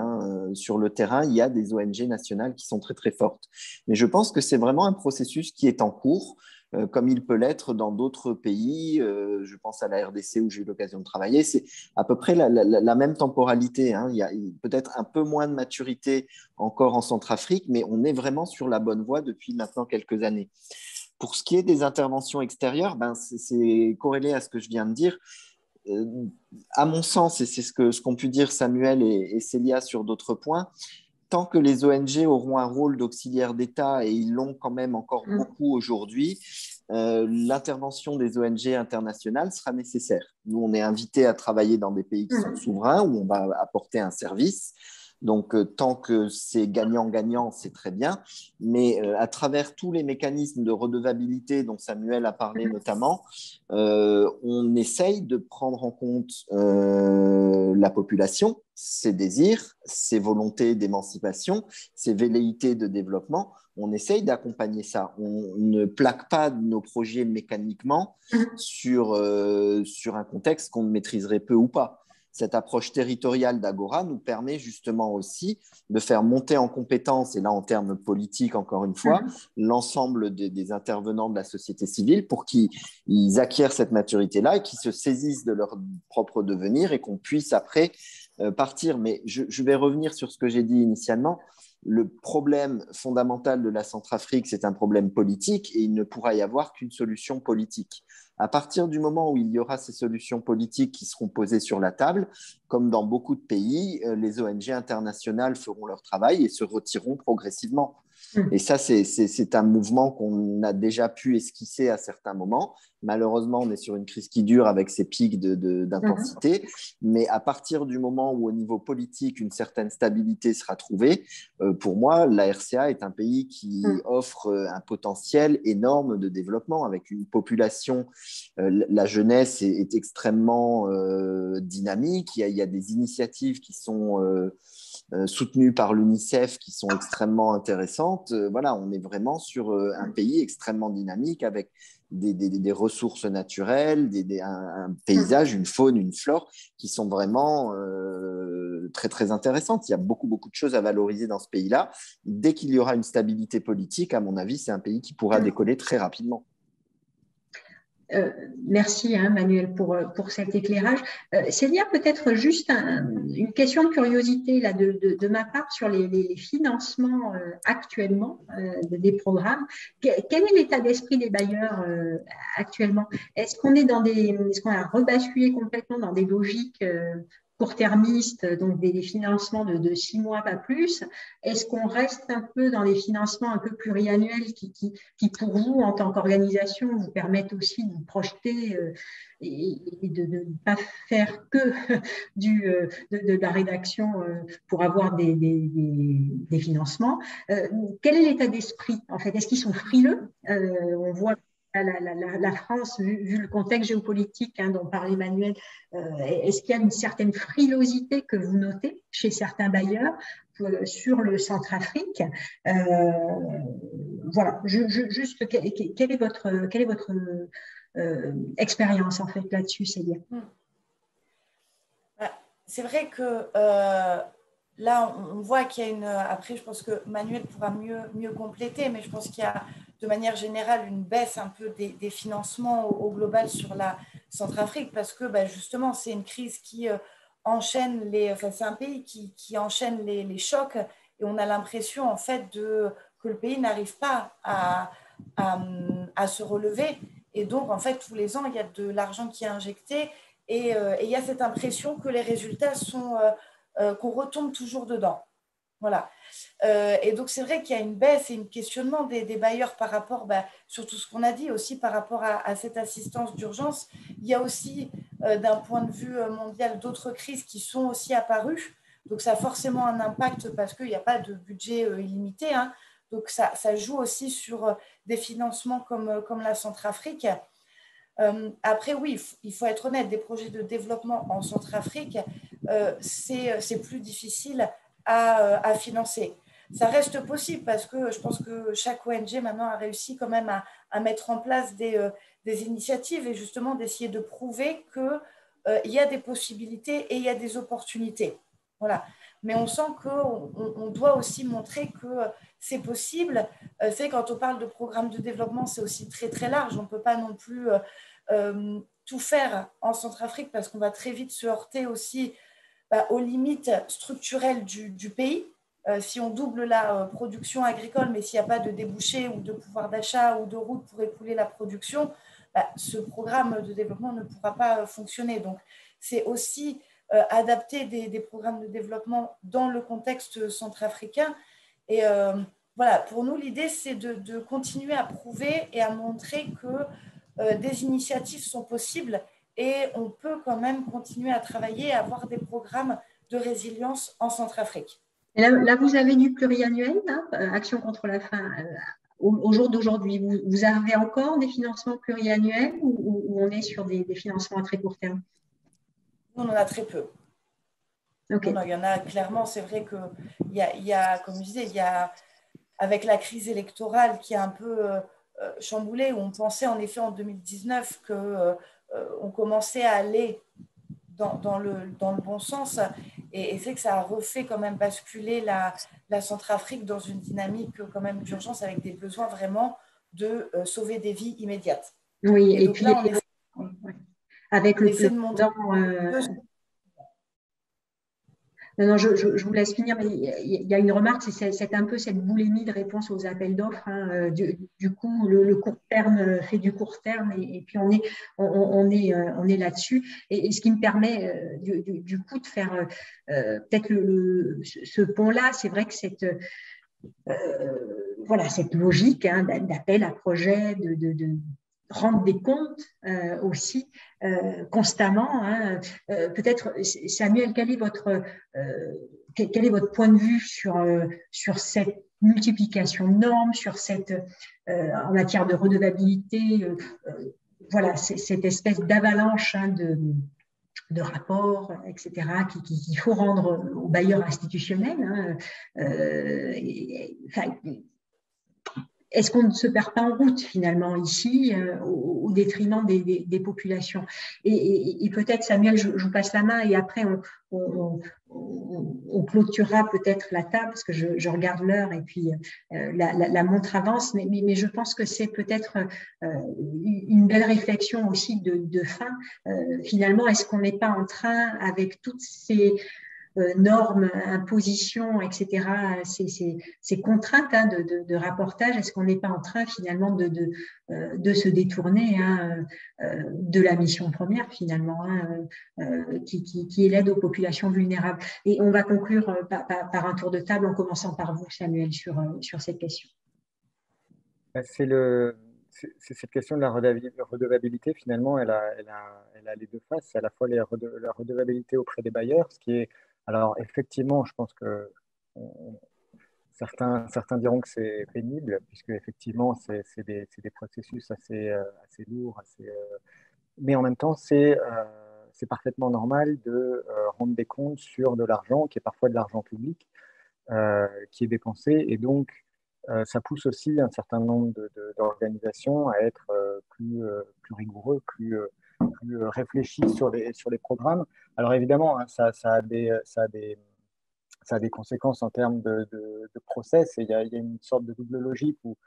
Sur le terrain, il y a des ONG nationales qui sont très, très fortes. Mais je pense que c'est vraiment un processus qui est en cours, comme il peut l'être dans d'autres pays. Je pense à la RDC où j'ai eu l'occasion de travailler. C'est à peu près la même temporalité. Il y a peut-être un peu moins de maturité encore en Centrafrique, mais on est vraiment sur la bonne voie depuis maintenant quelques années. Pour ce qui est des interventions extérieures, c'est corrélé à ce que je viens de dire. À mon sens, et c'est ce qu'ont pu dire Samuel et Célia sur d'autres points, tant que les ONG auront un rôle d'auxiliaire d'État, et ils l'ont quand même encore beaucoup aujourd'hui, l'intervention des ONG internationales sera nécessaire. Nous, on est invités à travailler dans des pays qui sont souverains, où on va apporter un service. Donc, tant que c'est gagnant-gagnant, c'est très bien. Mais à travers tous les mécanismes de redevabilité dont Samuel a parlé notamment, on essaye de prendre en compte la population, ses désirs, ses volontés d'émancipation, ses velléités de développement. On essaye d'accompagner ça. On ne plaque pas nos projets mécaniquement sur un contexte qu'on maîtriserait peu ou pas. Cette approche territoriale d'Agora nous permet justement aussi de faire monter en compétence, et là en termes politiques encore une fois, l'ensemble des intervenants de la société civile pour qu'ils acquièrent cette maturité-là et qu'ils se saisissent de leur propre devenir et qu'on puisse après partir. Mais je vais revenir sur ce que j'ai dit initialement. Le problème fondamental de la Centrafrique, c'est un problème politique et il ne pourra y avoir qu'une solution politique. À partir du moment où il y aura ces solutions politiques qui seront posées sur la table, comme dans beaucoup de pays, les ONG internationales feront leur travail et se retireront progressivement. Et ça, c'est un mouvement qu'on a déjà pu esquisser à certains moments. Malheureusement, on est sur une crise qui dure avec ses pics d'intensité. Mais à partir du moment où, au niveau politique, une certaine stabilité sera trouvée, pour moi, la RCA est un pays qui offre un potentiel énorme de développement avec une population. La jeunesse est extrêmement dynamique. Il y a des initiatives qui sont soutenues par l'UNICEF qui sont extrêmement intéressantes. Voilà, on est vraiment sur un pays extrêmement dynamique avec des ressources naturelles, un paysage, une faune, une flore qui sont vraiment très, très intéressantes. Il y a beaucoup, beaucoup de choses à valoriser dans ce pays-là. Dès qu'il y aura une stabilité politique, à mon avis, c'est un pays qui pourra décoller très rapidement. Merci Manuel pour cet éclairage. Célia, peut-être juste une question de curiosité là, de ma part sur les financements actuellement des programmes. Quel est l'état d'esprit des bailleurs actuellement? Est-ce qu'on a rebasculé complètement dans des logiques court-termistes, donc des financements de 6 mois, pas plus? Est-ce qu'on reste un peu dans les financements un peu pluriannuels qui pour vous, en tant qu'organisation, vous permettent aussi de vous projeter et de ne pas faire que de la rédaction pour avoir des financements? Quel est l'état d'esprit, en fait? Est-ce qu'ils sont frileux? On voit la France, vu le contexte géopolitique dont parlait Emmanuel, est-ce qu'il y a une certaine frilosité que vous notez chez certains bailleurs sur le Centrafrique? Voilà, juste quelle est votre expérience en fait là-dessus, Célia? C'est vrai que là, on voit qu'il y a une... Après, je pense que Manuel pourra mieux compléter, mais je pense qu'il y a de manière générale une baisse un peu des financements au global sur Centrafrique parce que justement, c'est une crise qui enchaîne c'est un pays qui enchaîne les chocs et on a l'impression en fait que le pays n'arrive pas à se relever. Et donc, en fait, tous les ans, il y a de l'argent qui est injecté et il y a cette impression que les résultats sont qu'on retombe toujours dedans. Voilà. Et donc, c'est vrai qu'il y a une baisse et un questionnement des bailleurs par rapport, sur tout ce qu'on a dit, aussi par rapport à cette assistance d'urgence. Il y a aussi, d'un point de vue mondial, d'autres crises qui sont aussi apparues. Donc, ça a forcément un impact parce qu'il n'y a pas de budget illimité. Hein. Donc, ça joue aussi sur des financements comme la Centrafrique. Après, oui, il faut être honnête, des projets de développement en Centrafrique, c'est plus difficile à financer. Ça reste possible parce que je pense que chaque ONG maintenant a réussi quand même à mettre en place des initiatives et justement d'essayer de prouver qu'il y a des possibilités et il y a des opportunités. Voilà. Mais on sent qu'on doit aussi montrer que c'est possible. C'est quand on parle de programme de développement, c'est aussi très très large. On ne peut pas non plus tout faire en Centrafrique parce qu'on va très vite se heurter aussi aux limites structurelles du pays. Si on double la production agricole, mais s'il n'y a pas de débouchés ou de pouvoir d'achat ou de routes pour écouler la production, ce programme de développement ne pourra pas fonctionner. Donc, c'est aussi adapter des programmes de développement dans le contexte centrafricain. Et voilà, pour nous, l'idée, c'est de continuer à prouver et à montrer que des initiatives sont possibles et on peut quand même continuer à travailler et avoir des programmes de résilience en Centrafrique. Et là, vous avez du pluriannuel, hein, Action contre la faim, au jour d'aujourd'hui. Vous avez encore des financements pluriannuels ou on est sur des financements à très court terme? Nous, on en a très peu. Okay. Non, il y en a clairement, c'est vrai qu'il y a, comme je disais, il y a, avec la crise électorale qui est un peu chamboulée, où on pensait en effet en 2019 qu'on commençait à aller dans le bon sens. Et c'est que ça a refait quand même basculer la Centrafrique dans une dynamique quand même d'urgence avec des besoins vraiment de sauver des vies immédiates. Oui, et donc puis là, on essaie, avec le de montrer. Non, je vous laisse finir, mais il y a une remarque, c'est un peu cette boulimie de réponse aux appels d'offres. Hein. Du coup, le court terme fait du court terme et puis on est là-dessus. Et ce qui me permet du coup de faire peut-être ce pont-là, c'est vrai que voilà, cette logique hein, d'appel à projet, de rendre des comptes aussi constamment. Hein. Peut-être, Samuel, quel est votre point de vue sur cette multiplication de normes, sur en matière de redevabilité, voilà, cette espèce d'avalanche hein, de rapports, etc., qu'il faut rendre aux bailleurs institutionnels. Hein, est-ce qu'on ne se perd pas en route finalement ici au détriment des populations? Et peut-être, Samuel, je vous passe la main et après on clôturera peut-être la table parce que je regarde l'heure et puis la montre avance, mais je pense que c'est peut-être une belle réflexion aussi de fin. Finalement, est-ce qu'on n'est pas en train, avec toutes ces normes, impositions, etc., ces contraintes hein, de rapportage, est-ce qu'on n'est pas en train finalement de se détourner hein, de la mission première finalement, hein, qui est l'aide aux populations vulnérables? Et on va conclure par un tour de table en commençant par vous, Samuel, sur cette question. C'est cette question de la redevabilité, finalement, elle a les deux faces. C'est à la fois la redevabilité auprès des bailleurs, ce qui est, alors effectivement, je pense que certains diront que c'est pénible, puisque effectivement, c'est des processus assez lourds, mais en même temps, c'est parfaitement normal de rendre des comptes sur de l'argent, qui est parfois de l'argent public, qui est dépensé, et donc ça pousse aussi un certain nombre d'organisations à être plus rigoureux, plus réfléchis sur les programmes. Alors évidemment, hein, ça a des conséquences en termes de process, et il y a une sorte de double logique où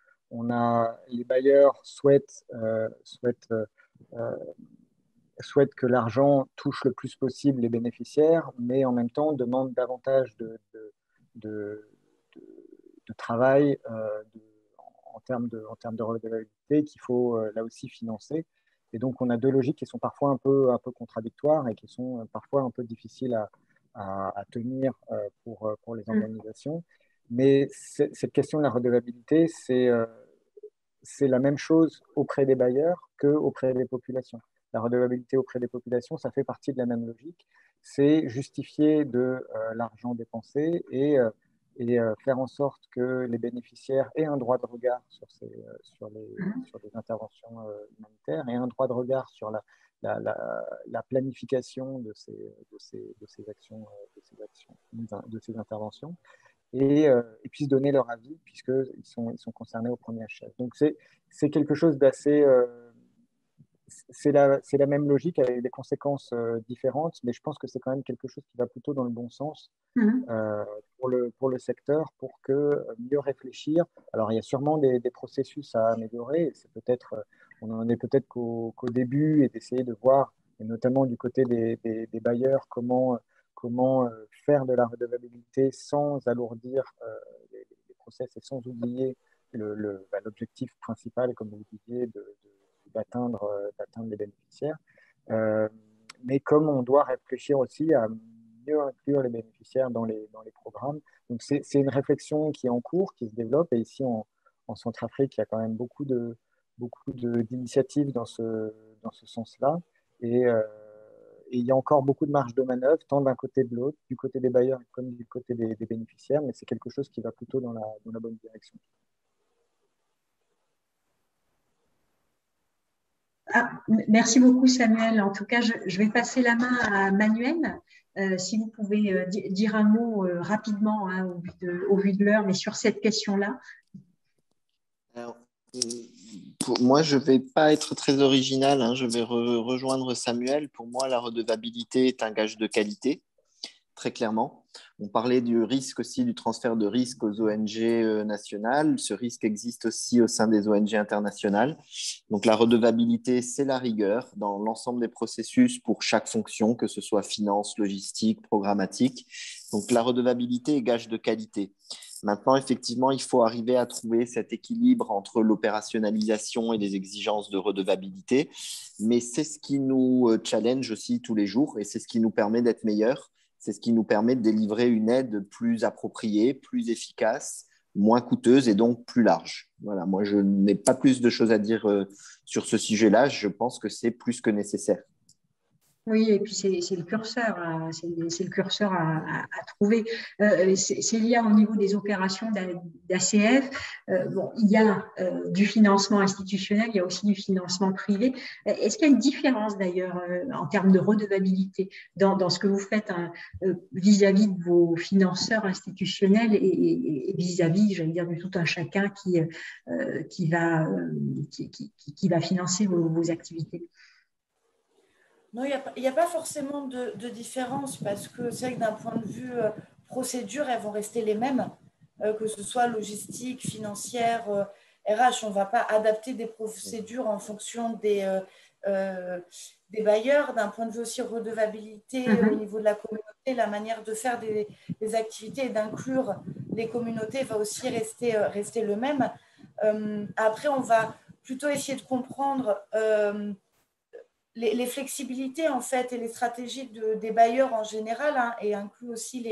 les bailleurs souhaitent souhaite que l'argent touche le plus possible les bénéficiaires, mais en même temps demande davantage de, de travail en termes de redevabilité qu'il faut là aussi financer. Et donc, on a deux logiques qui sont parfois un peu contradictoires et qui sont parfois un peu difficiles à tenir pour les organisations. Mais cette question de la redevabilité, c'est la même chose auprès des bailleurs qu'auprès des populations. La redevabilité auprès des populations, ça fait partie de la même logique. C'est justifier de l'argent dépensé et faire en sorte que les bénéficiaires aient un droit de regard sur les interventions humanitaires et un droit de regard sur la planification de ces actions, de ces interventions et puissent donner leur avis puisqu'ils sont concernés au premier chef. Donc c'est quelque chose d'assez... c'est la même logique avec des conséquences différentes, mais je pense que c'est quand même quelque chose qui va plutôt dans le bon sens pour le secteur, pour que mieux réfléchir. Alors, il y a sûrement des processus à améliorer. On en est peut-être qu'au début et d'essayer de voir, et notamment du côté des bailleurs, comment faire de la redevabilité sans alourdir les process et sans oublier l'objectif principal, comme vous disiez, d'atteindre les bénéficiaires. Mais comme on doit réfléchir aussi à mieux inclure les bénéficiaires dans les programmes. Donc, c'est une réflexion qui est en cours, qui se développe. Et ici, en Centrafrique, il y a quand même beaucoup d'initiatives dans ce sens-là. Et il y a encore beaucoup de marge de manœuvre, tant d'un côté de l'autre, du côté des bailleurs comme du côté des bénéficiaires. Mais c'est quelque chose qui va plutôt dans la bonne direction. Merci beaucoup, Samuel. En tout cas, je vais passer la main à Manuel. Si vous pouvez dire un mot rapidement au vu de l'heure, mais sur cette question-là. Alors, moi, je ne vais pas être très original. Je vais rejoindre Samuel. Pour moi, la redevabilité est un gage de qualité, très clairement. On parlait du risque aussi, du transfert de risque aux ONG nationales. Ce risque existe aussi au sein des ONG internationales. Donc, la redevabilité, c'est la rigueur dans l'ensemble des processus pour chaque fonction, que ce soit finance, logistique, programmatique. Donc, la redevabilité est gage de qualité. Maintenant, effectivement, il faut arriver à trouver cet équilibre entre l'opérationnalisation et les exigences de redevabilité. Mais c'est ce qui nous challenge aussi tous les jours et c'est ce qui nous permet d'être meilleurs. C'est ce qui nous permet de délivrer une aide plus appropriée, plus efficace, moins coûteuse et donc plus large. Voilà, moi, je n'ai pas plus de choses à dire sur ce sujet-là. Je pense que c'est plus que nécessaire. Oui, et puis c'est le curseur, c'est le curseur à trouver. Célia, au niveau des opérations d'ACF, bon, il y a du financement institutionnel, il y a aussi du financement privé. Est-ce qu'il y a une différence d'ailleurs en termes de redevabilité dans ce que vous faites vis-à-vis de vos financeurs institutionnels et vis-à-vis, j'allais dire, de tout un chacun qui va financer vos activités? Non, il n'y a pas forcément de différence parce que c'est vrai que d'un point de vue procédure, elles vont rester les mêmes, que ce soit logistique, financière, RH. On ne va pas adapter des procédures en fonction des bailleurs. D'un point de vue aussi redevabilité au niveau de la communauté, la manière de faire des activités et d'inclure les communautés va aussi rester le même. Après, on va plutôt essayer de comprendre les flexibilités en fait et les stratégies des bailleurs en général et inclut aussi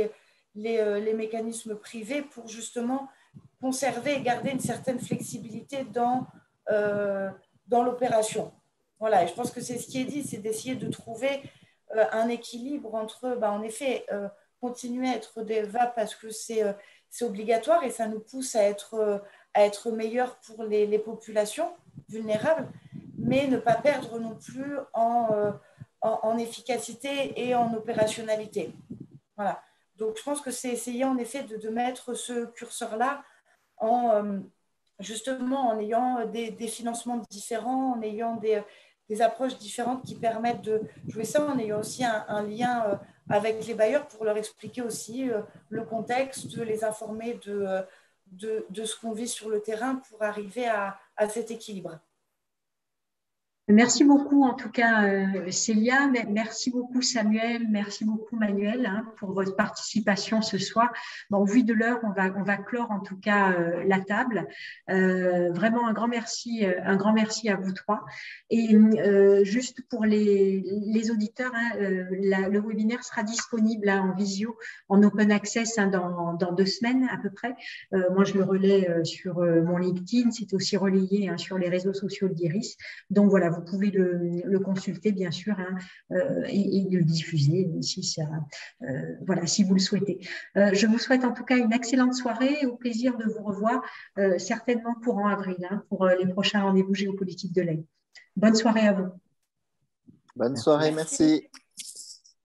les mécanismes privés pour justement conserver et garder une certaine flexibilité dans l'opération. Voilà, et je pense que c'est ce qui est dit, c'est d'essayer de trouver un équilibre entre, en effet, continuer à être des VAP parce que c'est obligatoire et ça nous pousse à être meilleurs pour les populations vulnérables, mais ne pas perdre non plus en efficacité et en opérationnalité. Voilà. Donc, je pense que c'est essayer en effet de mettre ce curseur-là justement en ayant des financements différents, en ayant des approches différentes qui permettent de jouer ça, en ayant aussi un lien avec les bailleurs pour leur expliquer aussi le contexte, les informer de ce qu'on vit sur le terrain pour arriver à cet équilibre. Merci beaucoup, en tout cas, Célia. Merci beaucoup, Samuel. Merci beaucoup, Manuel, hein, pour votre participation ce soir. Bon, au vu de l'heure, on va clore en tout cas la table. Vraiment un grand merci à vous trois. Et juste pour les auditeurs, hein, le webinaire sera disponible hein, en visio, en open access hein, dans 2 semaines à peu près. Moi, je le relais sur mon LinkedIn. C'est aussi relayé hein, sur les réseaux sociaux d'Iris. Donc voilà, vous pouvez le consulter bien sûr hein, et le diffuser si ça, voilà, si vous le souhaitez. Je vous souhaite en tout cas une excellente soirée et au plaisir de vous revoir certainement courant avril hein, pour les prochains rendez-vous géopolitiques de l'AI. Bonne soirée à vous. Bonne soirée, merci.